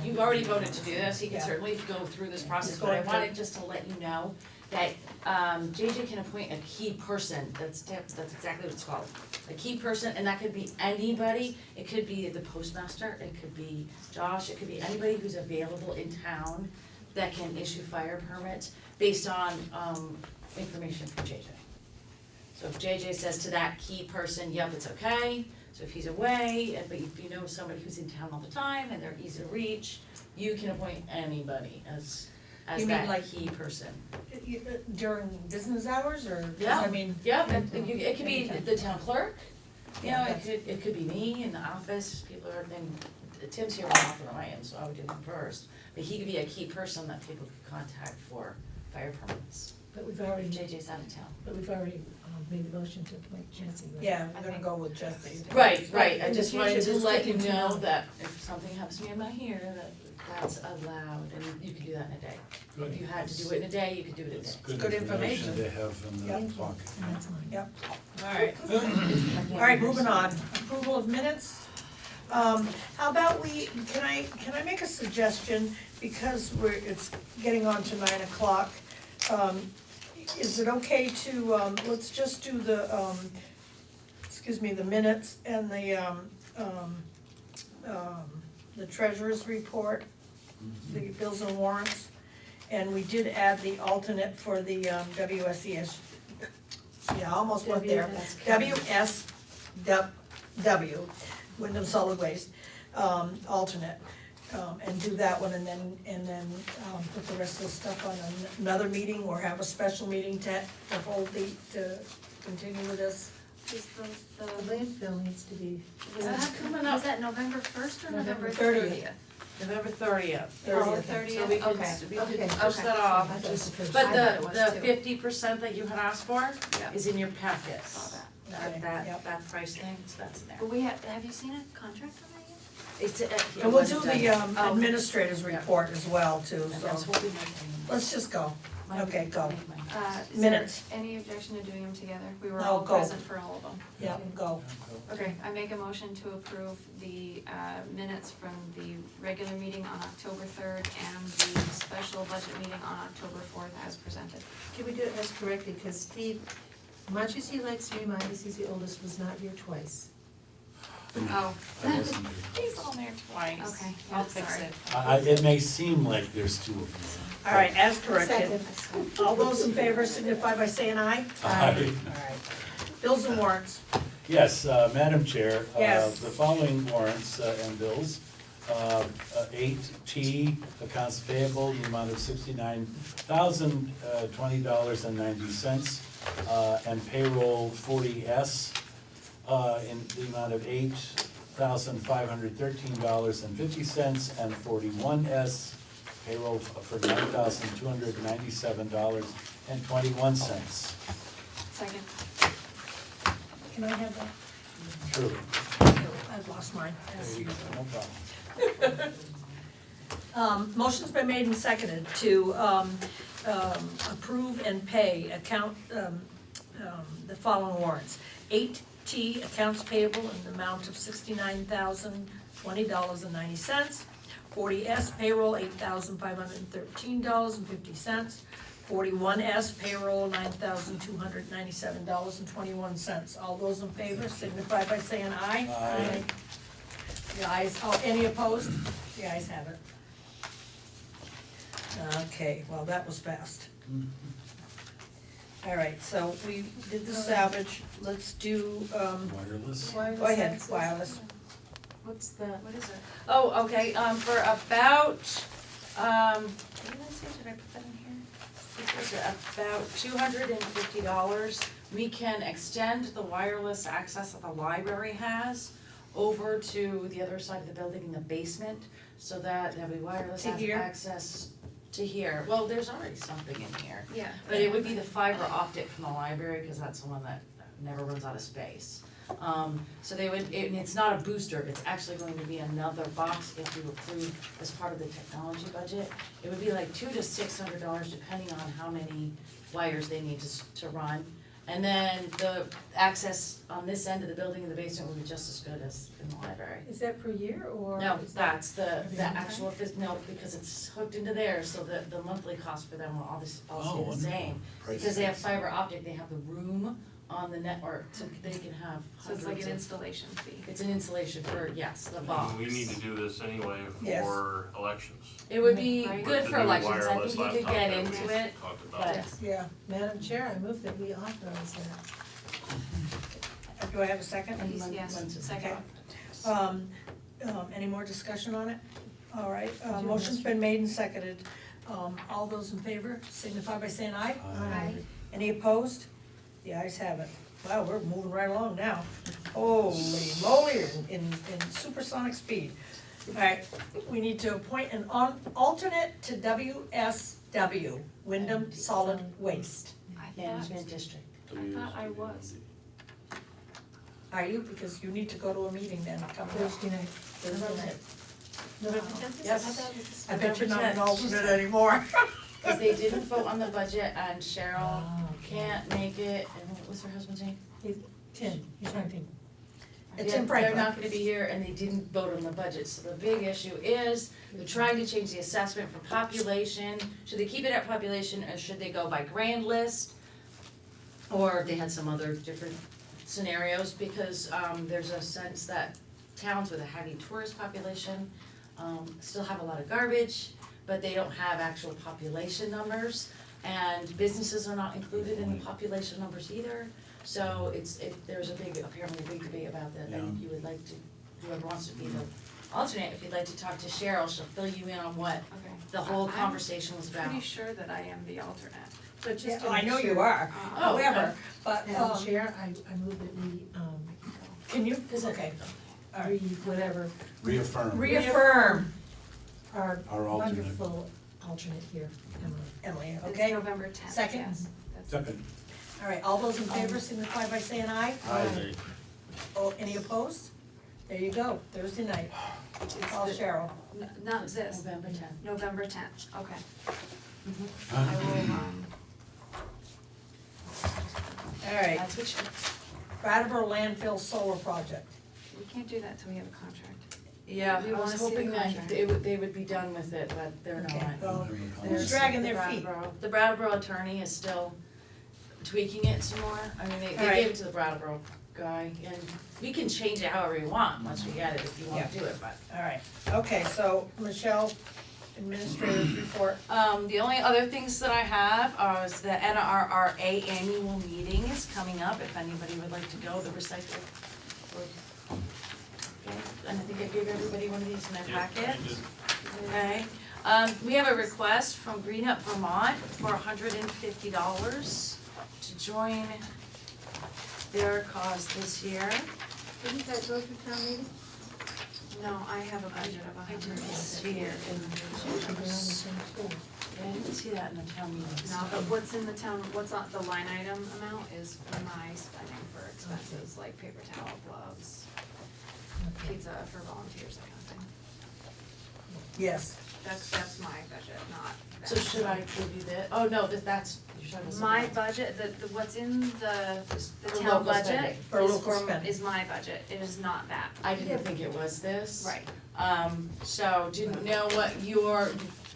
you've already voted to do this, he can Yeah. certainly go through this process, He's but I going to. wanted just to let you know that JJ can appoint a key person, that's exactly what it's called. A key person, and that could be anybody, it could be the postmaster, it could be Josh, it could be anybody who's available in town that can issue fire permits based on information from JJ. So if JJ says to that key person, yep, it's okay, so if he's away, but if you know somebody who's in town all the time and they're easy to reach, you can appoint anybody as You mean that like- key person. During business hours, or, 'cause Yeah. I mean, Yep, it could be the town clerk, Yeah, it could be me in the office, people are, and Tim's here more often than I am, so I would do him first. But he could be a key person that people could contact for fire permits. But we've already, JJ's out of town. made the motion to appoint Jesse, right? yeah, we're gonna go with Jesse. Right, I In the just wanted future, to just let you looking to know know. that if something happens to me, I'm not here, that's allowed, and you could do that in a day. If you had to do it in a day, you could do it in a day. Good information. To have in Yep. the clock. And that's mine. Yep, alright. Alright, moving on, approval of minutes. How about can I make a suggestion, because it's getting on to 9 o'clock. Is it okay to, let's just do the, the minutes and the treasurer's report, the bills and warrants. And we did add the alternate for the WSES, yeah, I almost went there. WSW, Wyndham Solid Waste, alternate. And do that one, and then put the rest of the stuff on another meeting, or have a special meeting to continue with this. is The landfill needs to be. Is that coming was up that November first or November November 30th? November 30th? Oh, 30th. 30th, So we could, okay. we could Okay. push that I off, thought it was the first. but I thought it was the too. 50% that you had asked for Yeah. is in your packets. Saw that. Okay, That, yep. that price thing, so that's in there. But have you seen a contract on that yet? It's, it And we'll wasn't do the done. Oh. administrator's report as well too, And that's so what we might. let's just go. Okay, go. Is Minutes. there any objection to doing them together? We were No, all go. present for all of them. Yeah, go. Okay, I make a motion to approve the minutes from the regular meeting on October 3rd and the special budget meeting on October 4th as presented. Can we do it as correctly, because Steve, much as he likes to remind us he's the oldest, was not here twice. Oh. I wasn't He's on there twice. Okay, I'll yeah, fix sorry. it. It may seem like there's two of them. All right, as corrected. Second. All those in favor signify by saying aye. Aye. All right. Bills and warrants. Yes, Madam Chair. Yes. The following warrants and bills. 8T, accounts payable, the amount of $69,020.90. And payroll 40S, in the amount of $8,513.50. And 41S, payroll for $9,297.21. Second. Can I have that? True. I've lost mine. There you go, no problem. Motion's been made and seconded to approve and pay the following warrants. 8T, accounts payable in the amount of $69,020.90. 40S, payroll $8,513.50. 41S, payroll $9,297.21. All those in favor signify by saying aye. Aye. The ayes, any opposed? The ayes have it. Okay, well, that was fast. All right, so we did the salvage, let's do, Wireless. go ahead, wireless. What's the? What is it? Oh, okay, for about, what did I say, did I put that in here? It was about $250. We can extend the wireless access that the library has over to the other side of the building in the basement, so that there'll be wireless To here? access to here. Well, there's already something in here, Yeah. but it would be the fiber optic from the library, cause that's the one that never runs out of space. So they would, and it's not a booster, it's actually going to be another box if you approve as part of the technology budget. It would be like $200 to $600 depending on how many wires they need to run. And then the access on this end of the building in the basement would be just as good as in the library. Is that per year, or? No, is that- that's the actual, no, because it's hooked into there, so the monthly cost for them will all stay the same. Because they have fiber optic, they have the room on the network, so they can have So it's like hundreds an of. installation fee. It's an installation for, yes, the box. We need to do this anyway Yes. for elections. It would be Right. good With for the new elections, I wireless think you could laptop get that we into it, talked about. but Yeah, Madam Chair, I move that we authorize that. do I have a second? Yes, second. Any more discussion on it? All right, motion's been made and seconded. All those in favor signify by saying aye. Aye. Any opposed? The ayes have it. Wow, we're moving right along now. Holy moly, in supersonic speed. All right, we need to appoint an alternate to WSW, Wyndham Solid Waste. management district. I thought I was. Are you? Because you need to go to a meeting then, come Thursday night. Thursday night. November 10th? Yes. I bet you're not an alternate anymore. Cause they didn't vote on the budget and Cheryl can't make it, and what was her husband's name? Tim, he's renting. It's in Franklin. They're not gonna be here and they didn't vote on the budget, so the big issue is, they're trying to change the assessment for population. Should they keep it at population or should they go by grand list? Or they had some other different scenarios, because there's a sense that towns with a heavy tourist population still have a lot of garbage, but they don't have actual population numbers. And businesses are not included in the population numbers either. So there's apparently a big debate about that, and if you would like to, whoever wants to be the alternate, if you'd like to talk to Cheryl, she'll fill you in on what Okay. the whole I'm conversation was about. Pretty sure that I am the alternate. But just Yeah, to I make know you sure. are, Oh, okay. however, but, Madam Chair, I move that we, Can you? okay, read whatever, Reaffirm. reaffirm, our Our alternate. wonderful alternate here, Emily. Emily, It's okay? November tenth, Second? yes. That's- Second. All right, all those in favor signify by saying aye. Aye. Oh, any opposed? There you go, Thursday night. Call Cheryl. Not this, November 10th. November tenth, okay. Uh, I will, All right, That's what you, Brattleboro landfill solar project. we can't do that till we have a contract. Yeah, We I wanna was see the hoping that contract. they would be done with it, but they're Okay, not. well, There's who's dragging their The feet? The Brattleboro attorney is still tweaking it some more. I mean, they Alright. gave it to the Brattleboro guy, and we can change it however we want once we get it, if you wanna Yeah. do it, but. All right, okay, so Michelle, administrator's report. The only other things that I have is the NRRA annual meeting is coming up, if anybody would like to go, the recycle. Okay, and I think I gave everybody one of these in their packet. Okay, we have a request from Green Up Vermont for $150 to join their cause this year. Didn't that go through town meeting? No, I have a budget of It's $100. here in the Should be on the newsletters. same school. Yeah, I didn't see that in the town meetings. No, but what's in the town, what's on the line item amount is my spending for expenses, like paper towel, gloves, Okay. pizza for volunteers, that kind of thing. Yes, That's my budget, not that. So should I give you that? Oh, no, that's, you're talking about My something else. budget, the what's in the For town local budget spending. For local is spending. is my budget, it is not that. I didn't think it was this. Right. So didn't know what your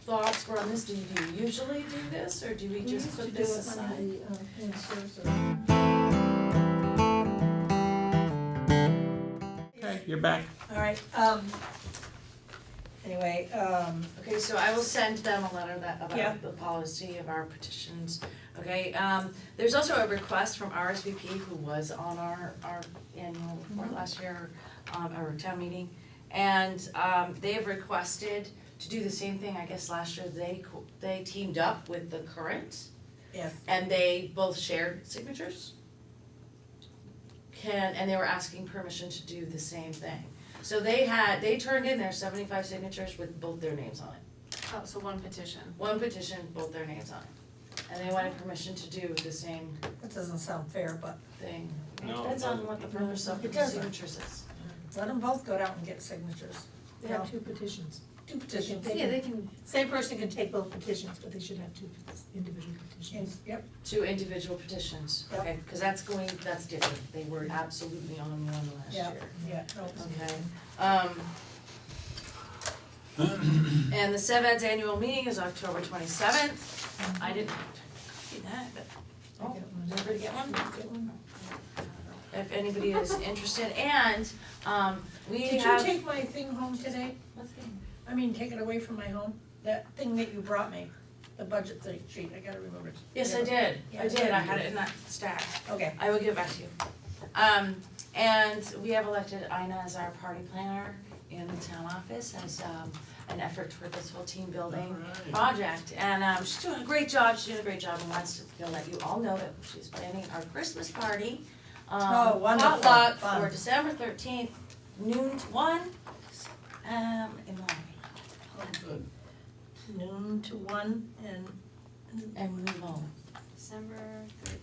thoughts were on this. Do you usually do this, or do we We just used to put do this it aside? under the, food service. Okay, you're back. all right, anyway, Okay, so I will send them a letter that, Yeah. about the policy of our petitions. Okay, there's also a request from RSVP, who was on our annual report last year, our town meeting. And, they have requested to do the same thing, I guess last year, they teamed up with the Current, yes, and they both shared signatures. And they were asking permission to do the same thing. So they turned in their 75 signatures with both their names on it. Oh, so one petition. One petition, both their names on it. And they wanted permission to do the same that doesn't sound fair, but thing. No, Depends it on what the purpose of the It doesn't. signatures is. let them both go out and get signatures. They have two petitions. Two petitions. Yeah, they can, Same person can take both petitions, but they should have two individual petitions. Yep, Two individual petitions, Yep. okay, cause that's different. They were absolutely on one last yeah, year. yeah, no. Okay, and the SEVED's annual meeting is October 27th. I didn't see that, but, oh, did everybody get one? Get one? If anybody is interested, and, we Did you have. take my thing home today? What thing? I mean, take it away from my home? That thing that you brought me, the budget thing sheet, I gotta remember to. Yes, I did, Yeah, I had it in that stack. Okay, I will give it back to you. And we have elected Ina as our party planner in the town office as, an effort toward this whole team building project. And, she's doing a great job, and wants to let you all know that she's planning our Christmas party. Oh, wonderful. Potluck Fun. for December 13th, noon to 1, in the lobby. Oh, good. noon to 1 And we will December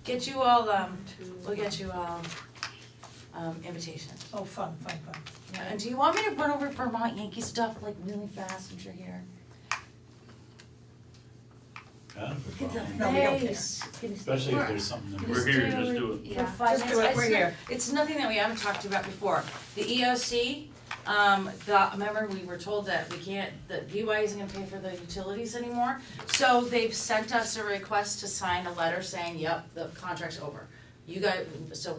get you all, we'll get you all, invitations. oh, fun. Yeah, and do you want me to run over Vermont Yankee stuff like really fast since you're here? Yeah, Look at the No, we don't care. face. especially if there's something that. We're here, just do it. Yeah. For 5 Just do minutes. it, we're It's not- here. It's nothing that we haven't talked about before. The EOC, remember we were told that that BY isn't gonna pay for the utilities anymore. So they've sent us a request to sign a letter saying, yep, the contract's over. You guys, so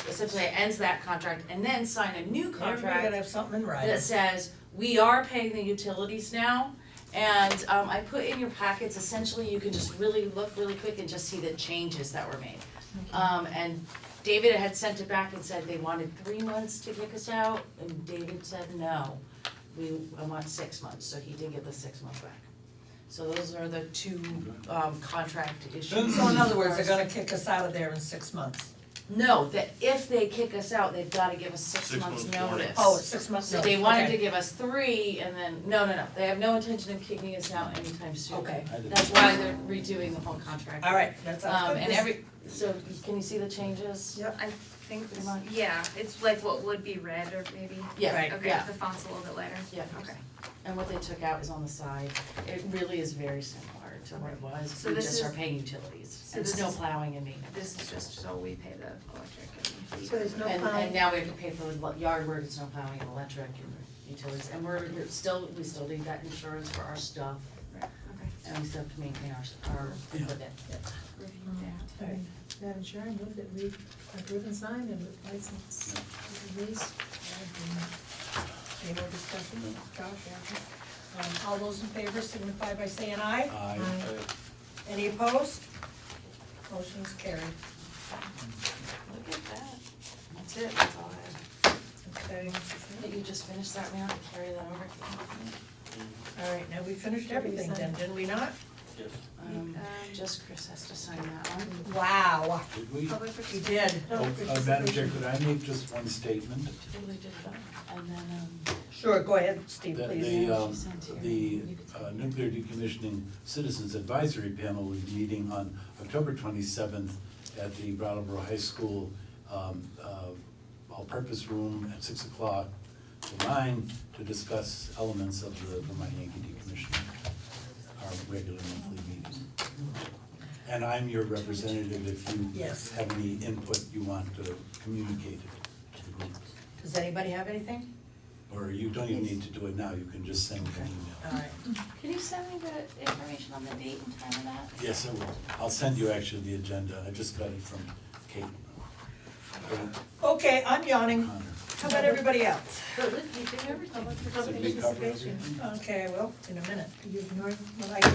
essentially it ends that contract and then sign a new Everybody contract gotta have something in writing. that says, we are paying the utilities now. And I put in your packets, essentially you can just really look really quick and just see the changes that were made. And David had sent it back and said they wanted 3 months to kick us out, and David said no, I want 6 months, so he did get the 6 months back. So those are the two, contract issues. So in other words, they're gonna kick us out of there in 6 months. No, that if they kick us out, they've gotta give us 6 6 months months warning. notice. Oh, 6 months So notice, they wanted okay. to give us 3 and then, no, they have no intention of kicking us out anytime soon. Okay, That's why they're redoing the whole contract. all right, that sounds good. And so can you see the changes? Yep. I think, Pretty much. yeah, it's like what would be red or maybe. Yeah, Right. Okay, yeah. the font's a little bit lighter. Yeah. Okay. And what they took out is on the side. It really is very similar to what it was. So We this just are is- paying utilities so and this snow is- plowing and maintenance. This is just so we pay the electric and heat. So there's no And plowing? now we have to pay for the yard work, snow plowing and electric and utilities. And we still need that insurance for our stuff. Right, okay. And we still have to maintain our equipment. Review All right, Madam Chair, I move that we approve and sign and license release. Any more discussion? Josh, yeah. All those in favor signify by saying aye. Aye. Any opposed? Motion's carried. Look at that. That's it, that's all I have. Okay, Did you just finish that? We have to carry that over. all right, now we finished everything then, didn't we not? Just Chris has to sign that one. Wow, Did we? Public you participation. did. Madam Chair, could I make just one statement? Totally did that. And then, Sure, go ahead, Steve, The, please. the Nuclear Decommissioning Citizens Advisory Panel will be meeting on October 27th at the Brattleboro High School all-purpose room at 6 o'clock to 9 to discuss elements of the Vermont Yankee decommissioning, our regular monthly meeting. And I'm your representative if you Yes. have any input you want to communicate it to the group. Does anybody have anything? Or you don't even need to do it now, you can just send me an All email. right. can you send me the information on the date and time of that? Yes, I will. I'll send you actually the agenda. I just got it from Kate. Okay, I'm yawning. Connor. How about everybody else? But look, you do everything. Did we cover everything? Okay, well, in a minute. You ignoring?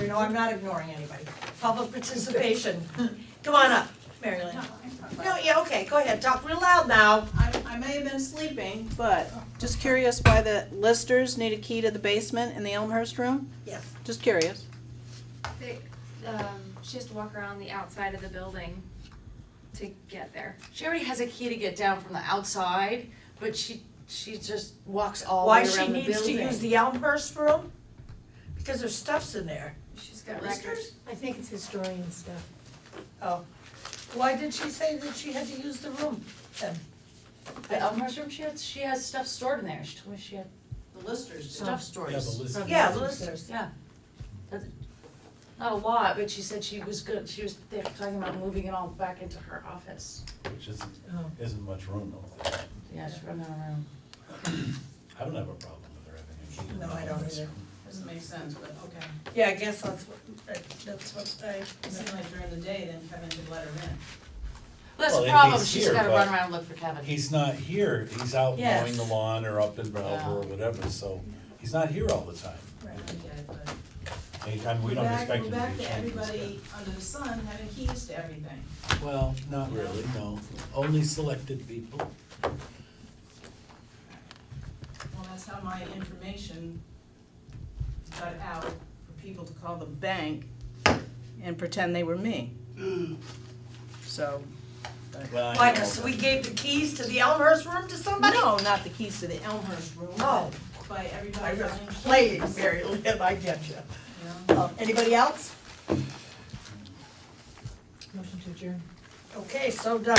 No, I'm not ignoring anybody. Public participation. Come on up, Mary Lynn. No, yeah, okay, go ahead, talk real loud now. I may have been sleeping, but just curious why the listers need a key to the basement in the Elmhurst room? Yes. Just curious. They, she has to walk around the outside of the building to get there. She already has a key to get down from the outside, but she just walks all the Why way she around the needs to building. use the Elmhurst room? Because their stuff's in there. She's got records. I think it's historian stuff. Oh, why did she say that she had to use the room then? The Elmhurst room, she has stuff stored in there. She told me she had The listers stuff stored. Yeah, the list. Yeah, the listeners. Yeah. Not a lot, but she said she was good, they were talking about moving it all back into her office. Which Oh. isn't much room though. Yeah, she's running around. I don't have a problem with her having a key. No, I don't either. Doesn't make sense, but okay. Yeah, I guess that's what I, It seemed like during the day, then Kevin could let her in. Well, that's Well, the if problem, he's she's here, gotta but run around and look for Kevin. He's not here, he's out Yes. mowing the lawn or up in Brattleboro or whatever, so he's not here all the time. I get it, but. Anytime, we don't expect him to be We're back to changing stuff. everybody under the sun having keys to everything. Well, not really, no. Only selected people. Well, that's how my information got out for people to call the bank and pretend they were me. So. Well, I why, know, 'cause we but- gave the keys to the Elmhurst room to somebody? No, not the keys to the Elmhurst room. Oh. By I everybody was having keys. playing, Mary Lynn, I get you. Yeah. Anybody else? Motion to adjourn. Okay, so done.